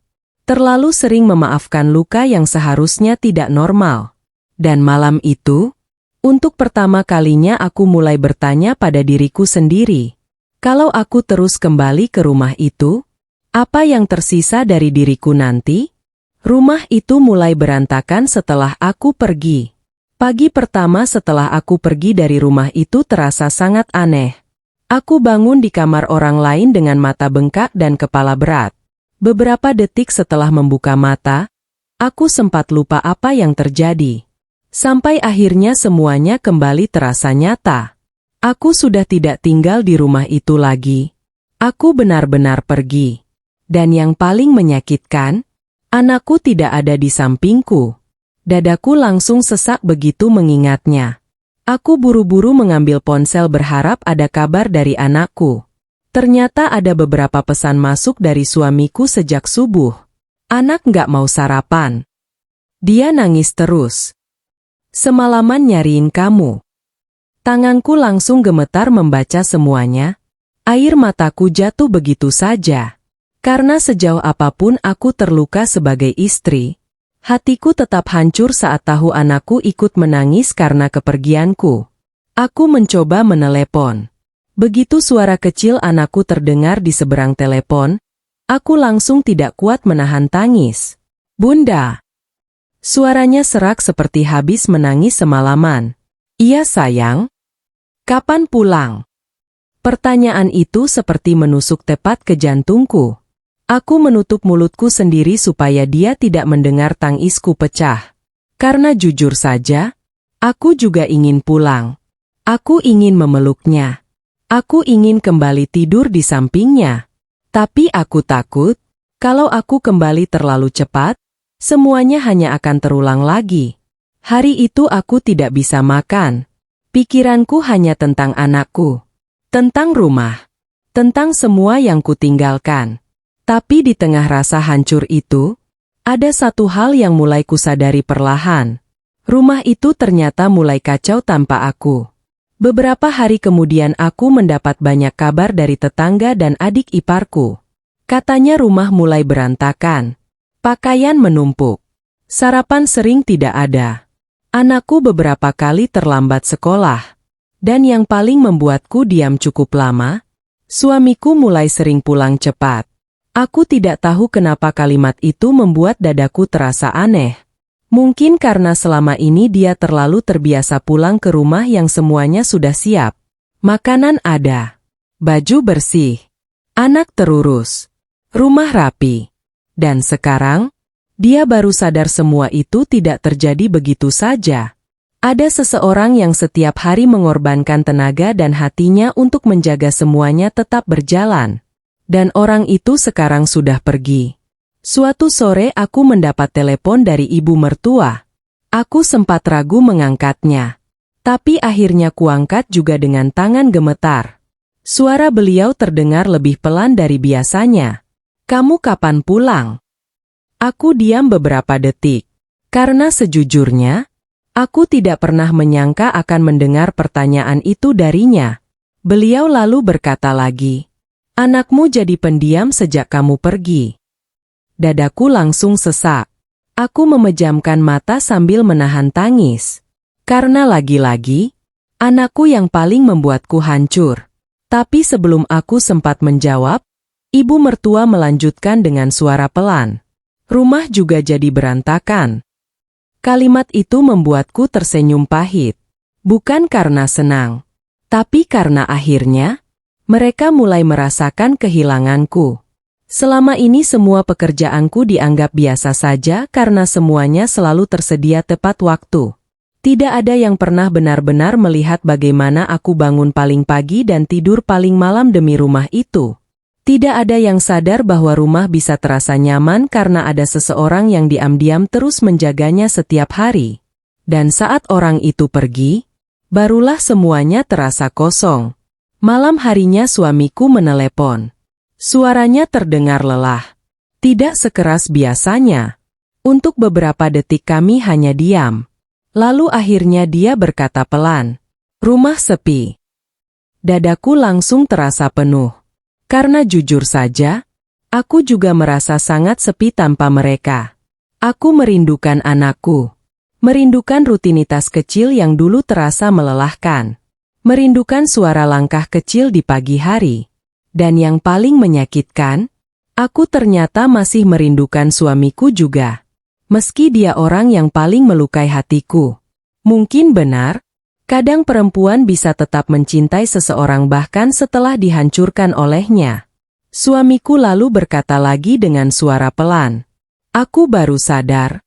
Terlalu sering memaafkan luka yang seharusnya tidak normal. Dan malam itu, untuk pertama kalinya aku mulai bertanya pada diriku sendiri. Kalau aku terus kembali ke rumah itu, apa yang tersisa dari diriku nanti? Rumah itu mulai berantakan setelah aku pergi. Pagi pertama setelah aku pergi dari rumah itu terasa sangat aneh. Aku bangun di kamar orang lain dengan mata bengkak dan kepala berat. Beberapa detik setelah membuka mata, aku sempat lupa apa yang terjadi. Sampai akhirnya semuanya kembali terasa nyata. Aku sudah tidak tinggal di rumah itu lagi. Aku benar-benar pergi. Dan yang paling menyakitkan, anakku tidak ada di sampingku. Dadaku langsung sesak begitu mengingatnya. Aku buru-buru mengambil ponsel berharap ada kabar dari anakku. Ternyata ada beberapa pesan masuk dari suamiku sejak subuh. Anak nggak mau sarapan. Dia nangis terus. Semalaman nyariin kamu. Tanganku langsung gemetar membaca semuanya. Air mataku jatuh begitu saja. Karena sejauh apapun aku terluka sebagai istri, hatiku tetap hancur saat tahu anakku ikut menangis karena kepergianku. Aku mencoba menelepon. Begitu suara kecil anakku terdengar di seberang telepon, aku langsung tidak kuat menahan tangis. Bunda. Suaranya serak seperti habis menangis semalaman. Iya sayang. Kapan pulang? Pertanyaan itu seperti menusuk tepat ke jantungku. Aku menutup mulutku sendiri supaya dia tidak mendengar tangisku pecah. Karena jujur saja, aku juga ingin pulang. Aku ingin memeluknya. Aku ingin kembali tidur di sampingnya. Tapi aku takut, kalau aku kembali terlalu cepat, semuanya hanya akan terulang lagi. Hari itu aku tidak bisa makan. Pikiranku hanya tentang anakku. Tentang rumah. Tentang semua yang kutinggalkan. Tapi di tengah rasa hancur itu, ada satu hal yang mulai kusadari perlahan. Rumah itu ternyata mulai kacau tanpa aku. Beberapa hari kemudian aku mendapat banyak kabar dari tetangga dan adik iparku. Katanya rumah mulai berantakan. Pakaian menumpuk. Sarapan sering tidak ada. Anakku beberapa kali terlambat sekolah. Dan yang paling membuatku diam cukup lama, suamiku mulai sering pulang cepat. Aku tidak tahu kenapa kalimat itu membuat dadaku terasa aneh. Mungkin karena selama ini dia terlalu terbiasa pulang ke rumah yang semuanya sudah siap. Makanan ada. Baju bersih. Anak terurus. Rumah rapi. Dan sekarang, dia baru sadar semua itu tidak terjadi begitu saja. Ada seseorang yang setiap hari mengorbankan tenaga dan hatinya untuk menjaga semuanya tetap berjalan. Dan orang itu sekarang sudah pergi. Suatu sore aku mendapat telepon dari ibu mertua. Aku sempat ragu mengangkatnya. Tapi akhirnya kuangkat juga dengan tangan gemetar. Suara beliau terdengar lebih pelan dari biasanya. Kamu kapan pulang? Aku diam beberapa detik. Karena sejujurnya, aku tidak pernah menyangka akan mendengar pertanyaan itu darinya. Beliau lalu berkata lagi. Anakmu jadi pendiam sejak kamu pergi. Dadaku langsung sesak. Aku memejamkan mata sambil menahan tangis. Karena lagi-lagi, anakku yang paling membuatku hancur. Tapi sebelum aku sempat menjawab, ibu mertua melanjutkan dengan suara pelan. Rumah juga jadi berantakan. Kalimat itu membuatku tersenyum pahit. Bukan karena senang, tapi karena akhirnya, mereka mulai merasakan kehilanganku. Selama ini semua pekerjaanku dianggap biasa saja karena semuanya selalu tersedia tepat waktu. Tidak ada yang pernah benar-benar melihat bagaimana aku bangun paling pagi dan tidur paling malam demi rumah itu. Tidak ada yang sadar bahwa rumah bisa terasa nyaman karena ada seseorang yang diam-diam terus menjaganya setiap hari. Dan saat orang itu pergi, barulah semuanya terasa kosong. Malam harinya suamiku menelepon. Suaranya terdengar lelah. Tidak sekeras biasanya. Untuk beberapa detik kami hanya diam. Lalu akhirnya dia berkata pelan. Rumah sepi. Dadaku langsung terasa penuh. Karena jujur saja, Aku juga merasa sangat sepi tanpa mereka. Aku merindukan anakku. Merindukan rutinitas kecil yang dulu terasa melelahkan. Merindukan suara langkah kecil di pagi hari. Dan yang paling menyakitkan, aku ternyata masih merindukan suamiku juga. Meski dia orang yang paling melukai hatiku. Mungkin benar, kadang perempuan bisa tetap mencintai seseorang bahkan setelah dihancurkan olehnya. Suamiku lalu berkata lagi dengan suara pelan. Aku baru sadar.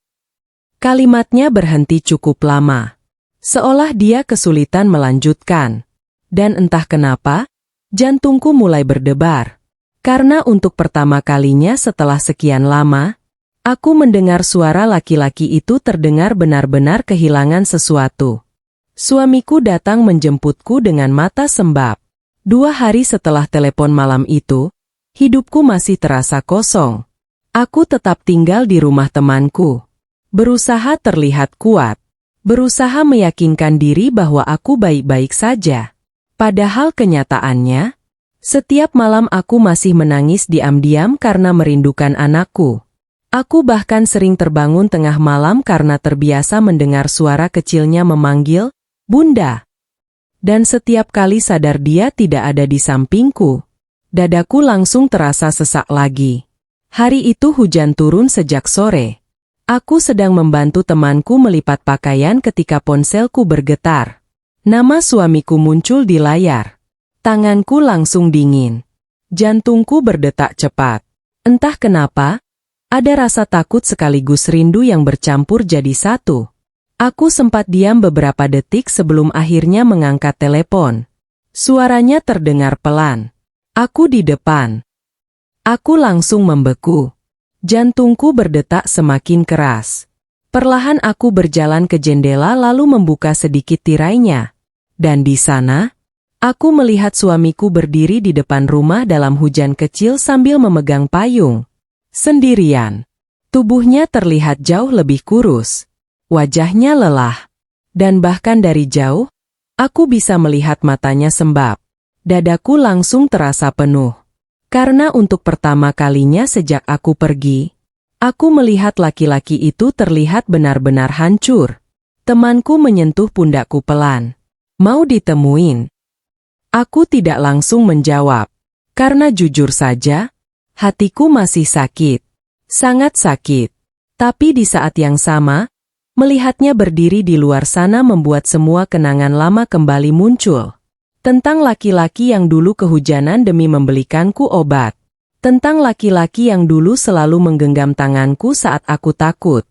Kalimatnya berhenti cukup lama. Seolah dia kesulitan melanjutkan. Dan entah kenapa, jantungku mulai berdebar. Karena untuk pertama kalinya setelah sekian lama, aku mendengar suara laki-laki itu terdengar benar-benar kehilangan sesuatu. Suamiku datang menjemputku dengan mata sembab. 2 hari setelah telepon malam itu, hidupku masih terasa kosong. Aku tetap tinggal di rumah temanku. Berusaha terlihat kuat. Berusaha meyakinkan diri bahwa aku baik-baik saja. Padahal kenyataannya, setiap malam aku masih menangis diam-diam karena merindukan anakku. Aku bahkan sering terbangun tengah malam karena terbiasa mendengar suara kecilnya memanggil, "Bunda." Dan setiap kali sadar dia tidak ada di sampingku, dadaku langsung terasa sesak lagi. Hari itu hujan turun sejak sore. Aku sedang membantu temanku melipat pakaian ketika ponselku bergetar. Nama suamiku muncul di layar. Tanganku langsung dingin. Jantungku berdetak cepat. Entah kenapa, ada rasa takut sekaligus rindu yang bercampur jadi satu. Aku sempat diam beberapa detik sebelum akhirnya mengangkat telepon. Suaranya terdengar pelan. Aku di depan. Aku langsung membeku. Jantungku berdetak semakin keras. Perlahan aku berjalan ke jendela lalu membuka sedikit tirainya. Dan di sana, aku melihat suamiku berdiri di depan rumah dalam hujan kecil sambil memegang payung. Sendirian. Tubuhnya terlihat jauh lebih kurus. Wajahnya lelah. Dan bahkan dari jauh, aku bisa melihat matanya sembab. Dadaku langsung terasa penuh. Karena untuk pertama kalinya sejak aku pergi, aku melihat laki-laki itu terlihat benar-benar hancur. Temanku menyentuh pundakku pelan. Mau ditemuin? Aku tidak langsung menjawab. Karena jujur saja, hatiku masih sakit. Sangat sakit. Tapi di saat yang sama, melihatnya berdiri di luar sana membuat semua kenangan lama kembali muncul. Tentang laki-laki yang dulu kehujanan demi membelikanku obat. Tentang laki-laki yang dulu selalu menggenggam tanganku saat aku takut.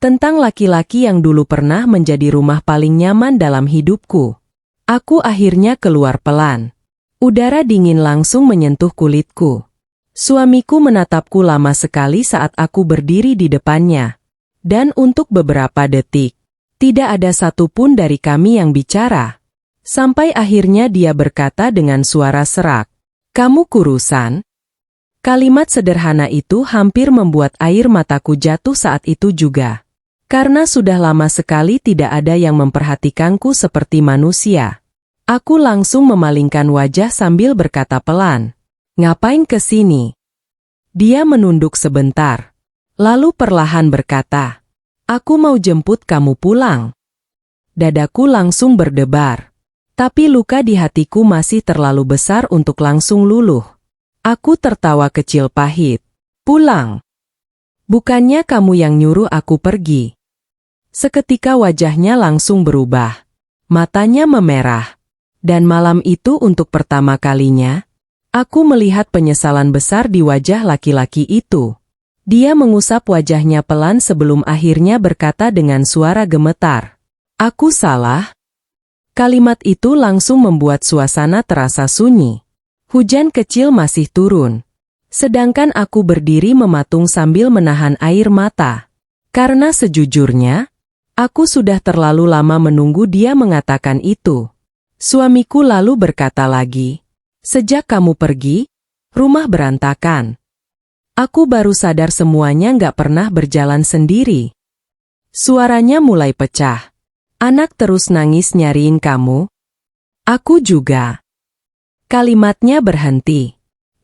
Tentang laki-laki yang dulu pernah menjadi rumah paling nyaman dalam hidupku. Aku akhirnya keluar pelan. Udara dingin langsung menyentuh kulitku. Suamiku menatapku lama sekali saat aku berdiri di depannya. Dan untuk beberapa detik, tidak ada satupun dari kami yang bicara. Sampai akhirnya dia berkata dengan suara serak, "Kamu kurusan?" Kalimat sederhana itu hampir membuat air mataku jatuh saat itu juga. Karena sudah lama sekali tidak ada yang memperhatikanku seperti manusia. Aku langsung memalingkan wajah sambil berkata pelan, "Ngapain ke sini?" Dia menunduk sebentar. Lalu perlahan berkata, "Aku mau jemput kamu pulang." Dadaku langsung berdebar. Tapi luka di hatiku masih terlalu besar untuk langsung luluh. Aku tertawa kecil pahit. "Pulang? Bukannya kamu yang nyuruh aku pergi?" Seketika wajahnya langsung berubah. Matanya memerah. Dan malam itu untuk pertama kalinya, aku melihat penyesalan besar di wajah laki-laki itu. Dia mengusap wajahnya pelan sebelum akhirnya berkata dengan suara gemetar, "Aku salah?" Kalimat itu langsung membuat suasana terasa sunyi. Hujan kecil masih turun. Sedangkan aku berdiri mematung sambil menahan air mata. Karena sejujurnya, aku sudah terlalu lama menunggu dia mengatakan itu. Suamiku lalu berkata lagi, "Sejak kamu pergi, rumah berantakan. Aku baru sadar semuanya nggak pernah berjalan sendiri." Suaranya mulai pecah. "Anak terus nangis nyariin kamu?" "Aku juga." Kalimatnya berhenti.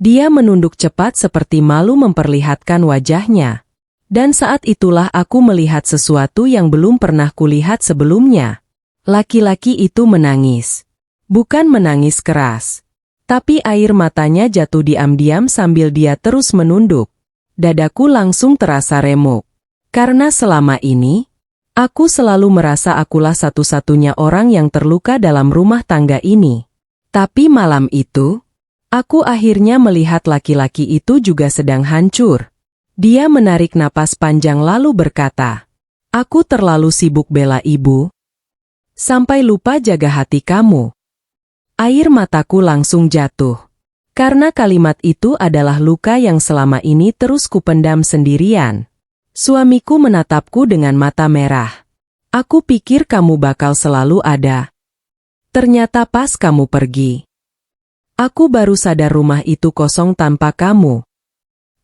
Dia menunduk cepat seperti malu memperlihatkan wajahnya. Dan saat itulah aku melihat sesuatu yang belum pernah kulihat sebelumnya. Laki-laki itu menangis. Bukan menangis keras. Tapi air matanya jatuh diam-diam sambil dia terus menunduk. Dadaku langsung terasa remuk. Karena selama ini, aku selalu merasa akulah satu-satunya orang yang terluka dalam rumah tangga ini. Tapi malam itu, aku akhirnya melihat laki-laki itu juga sedang hancur. Dia menarik napas panjang lalu berkata, "Aku terlalu sibuk bela ibu, sampai lupa jaga hati kamu." Air mataku langsung jatuh. Karena kalimat itu adalah luka yang selama ini terus kupendam sendirian. Suamiku menatapku dengan mata merah. "Aku pikir kamu bakal selalu ada. Ternyata pas kamu pergi, aku baru sadar rumah itu kosong tanpa kamu."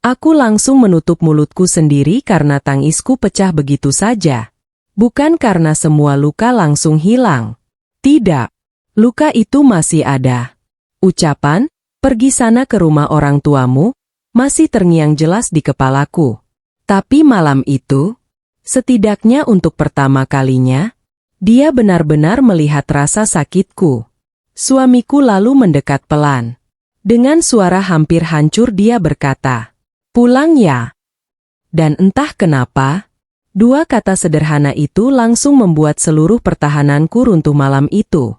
Aku langsung menutup mulutku sendiri karena tangisku pecah begitu saja. Bukan karena semua luka langsung hilang. Tidak. Luka itu masih ada. Ucapan, "Pergi sana ke rumah orang tuamu," masih terngiang jelas di kepalaku. Tapi malam itu, setidaknya untuk pertama kalinya, dia benar-benar melihat rasa sakitku. Suamiku lalu mendekat pelan. Dengan suara hampir hancur dia berkata, "Pulang ya." Dan entah kenapa, dua kata sederhana itu langsung membuat seluruh pertahananku runtuh malam itu.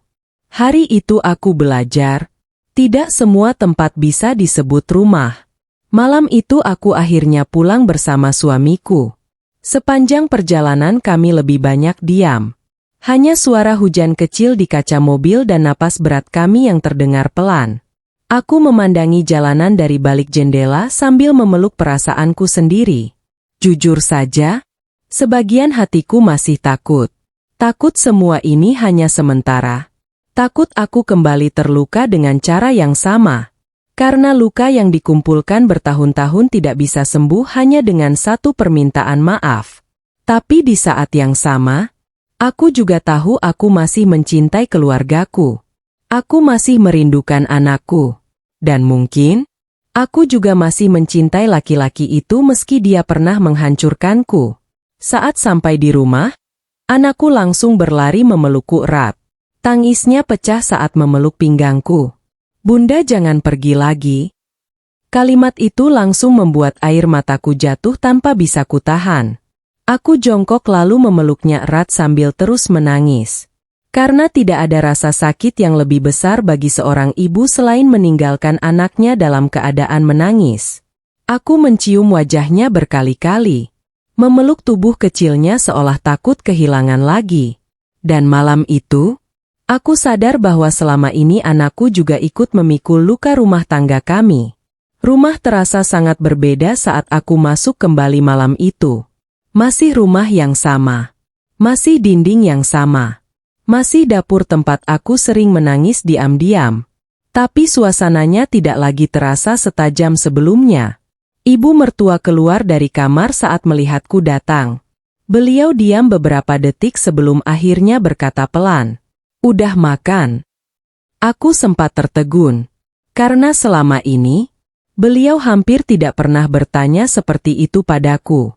Hari itu aku belajar, tidak semua tempat bisa disebut rumah. Malam itu aku akhirnya pulang bersama suamiku. Sepanjang perjalanan kami lebih banyak diam. Hanya suara hujan kecil di kaca mobil dan napas berat kami yang terdengar pelan. Aku memandangi jalanan dari balik jendela sambil memeluk perasaanku sendiri. Jujur saja, sebagian hatiku masih takut. Takut semua ini hanya sementara. Takut aku kembali terluka dengan cara yang sama. Karena luka yang dikumpulkan bertahun-tahun tidak bisa sembuh hanya dengan satu permintaan maaf. Tapi di saat yang sama, aku juga tahu aku masih mencintai keluargaku. Aku masih merindukan anakku. Dan mungkin, aku juga masih mencintai laki-laki itu meski dia pernah menghancurkanku. Saat sampai di rumah, anakku langsung berlari memelukku erat. Tangisnya pecah saat memeluk pinggangku. "Bunda, jangan pergi lagi." Kalimat itu langsung membuat air mataku jatuh tanpa bisa kutahan. Aku jongkok lalu memeluknya erat sambil terus menangis. Karena tidak ada rasa sakit yang lebih besar bagi seorang ibu selain meninggalkan anaknya dalam keadaan menangis. Aku mencium wajahnya berkali-kali. Memeluk tubuh kecilnya seolah takut kehilangan lagi. Dan malam itu, aku sadar bahwa selama ini anakku juga ikut memikul luka rumah tangga kami. Rumah terasa sangat berbeda saat aku masuk kembali malam itu. Masih rumah yang sama. Masih dinding yang sama. Masih dapur tempat aku sering menangis diam-diam. Tapi suasananya tidak lagi terasa setajam sebelumnya. Ibu mertua keluar dari kamar saat melihatku datang. Beliau diam beberapa detik sebelum akhirnya berkata pelan, "Udah makan?" Aku sempat tertegun. Karena selama ini, beliau hampir tidak pernah bertanya seperti itu padaku.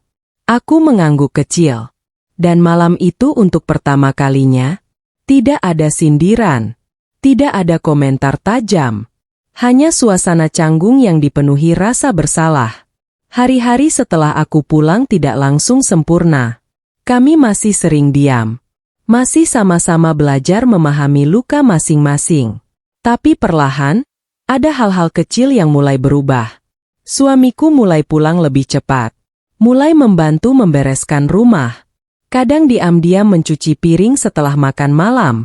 Aku mengangguk kecil. Dan malam itu untuk pertama kalinya, tidak ada sindiran. Tidak ada komentar tajam. Hanya suasana canggung yang dipenuhi rasa bersalah. Hari-hari setelah aku pulang tidak langsung sempurna. Kami masih sering diam. Masih sama-sama belajar memahami luka masing-masing. Tapi perlahan, ada hal-hal kecil yang mulai berubah. Suamiku mulai pulang lebih cepat. Mulai membantu membereskan rumah. Kadang diam-diam mencuci piring setelah makan malam.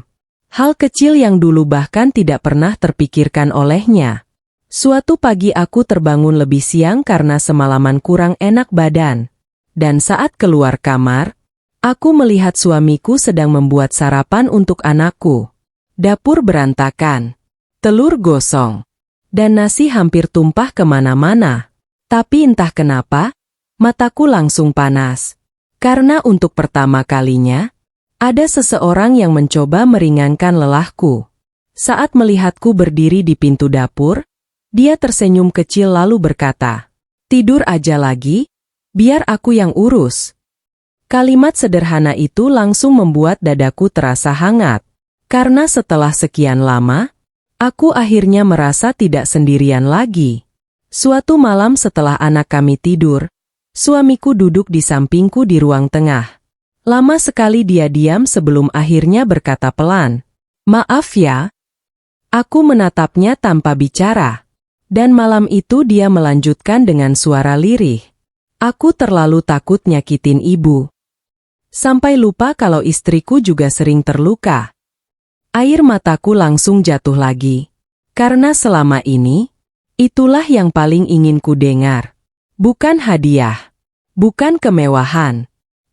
Hal kecil yang dulu bahkan tidak pernah terpikirkan olehnya. Suatu pagi aku terbangun lebih siang karena semalaman kurang enak badan. Dan saat keluar kamar, aku melihat suamiku sedang membuat sarapan untuk anakku. Dapur berantakan. Telur gosong. Dan nasi hampir tumpah kemana-mana. Tapi entah kenapa, mataku langsung panas. Karena untuk pertama kalinya, ada seseorang yang mencoba meringankan lelahku. Saat melihatku berdiri di pintu dapur, Dia tersenyum kecil lalu berkata, "Tidur aja lagi? Biar aku yang urus." Kalimat sederhana itu langsung membuat dadaku terasa hangat. Karena setelah sekian lama, aku akhirnya merasa tidak sendirian lagi. Suatu malam setelah anak kami tidur, suamiku duduk di sampingku di ruang tengah. Lama sekali dia diam sebelum akhirnya berkata pelan, "Maaf ya." Aku menatapnya tanpa bicara. Dan malam itu dia melanjutkan dengan suara lirih. "Aku terlalu takut nyakitin ibu. Sampai lupa kalau istriku juga sering terluka." Air mataku langsung jatuh lagi. Karena selama ini, itulah yang paling ingin ku dengar. Bukan hadiah. Bukan kemewahan.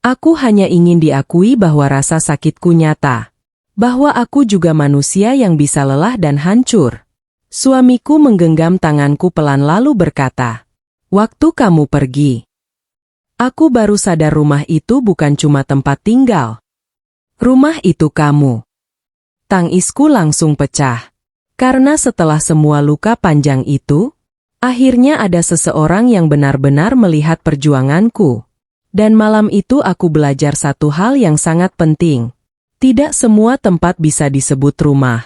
Aku hanya ingin diakui bahwa rasa sakitku nyata. Bahwa aku juga manusia yang bisa lelah dan hancur. Suamiku menggenggam tanganku pelan lalu berkata, "Waktu kamu pergi, aku baru sadar rumah itu bukan cuma tempat tinggal. Rumah itu kamu." Tangisku langsung pecah. Karena setelah semua luka panjang itu, akhirnya ada seseorang yang benar-benar melihat perjuanganku. Dan malam itu aku belajar satu hal yang sangat penting. Tidak semua tempat bisa disebut rumah.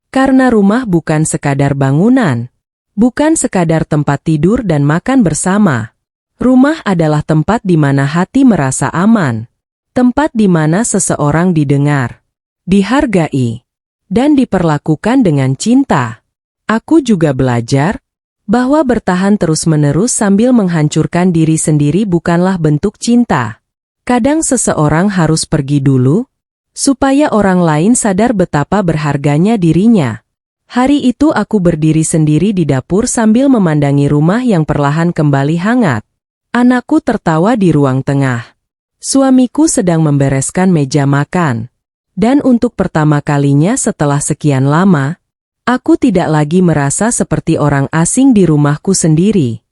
Karena rumah bukan sekadar bangunan. Bukan sekadar tempat tidur dan makan bersama. Rumah adalah tempat di mana hati merasa aman. Tempat di mana seseorang didengar, dihargai, dan diperlakukan dengan cinta. Aku juga belajar bahwa bertahan terus-menerus sambil menghancurkan diri sendiri bukanlah bentuk cinta. Kadang seseorang harus pergi dulu, supaya orang lain sadar betapa berharganya dirinya. Hari itu aku berdiri sendiri di dapur sambil memandangi rumah yang perlahan kembali hangat. Anakku tertawa di ruang tengah. Suamiku sedang membereskan meja makan. Dan untuk pertama kalinya setelah sekian lama, aku tidak lagi merasa seperti orang asing di rumahku sendiri.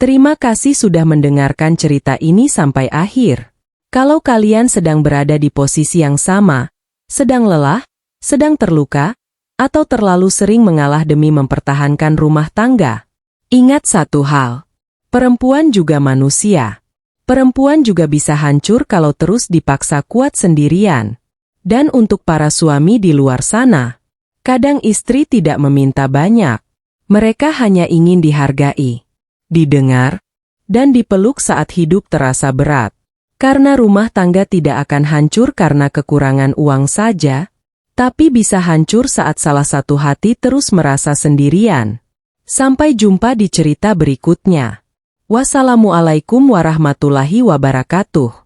Terima kasih sudah mendengarkan cerita ini sampai akhir. Kalau kalian sedang berada di posisi yang sama, sedang lelah, sedang terluka, atau terlalu sering mengalah demi mempertahankan rumah tangga, ingat satu hal. Perempuan juga manusia. Perempuan juga bisa hancur kalau terus dipaksa kuat sendirian. Dan untuk para suami di luar sana, kadang istri tidak meminta banyak. Mereka hanya ingin dihargai, didengar, dan dipeluk saat hidup terasa berat. Karena rumah tangga tidak akan hancur karena kekurangan uang saja, tapi bisa hancur saat salah satu hati terus merasa sendirian. Sampai jumpa di cerita berikutnya. Wassalamualaikum warahmatullahi wabarakatuh.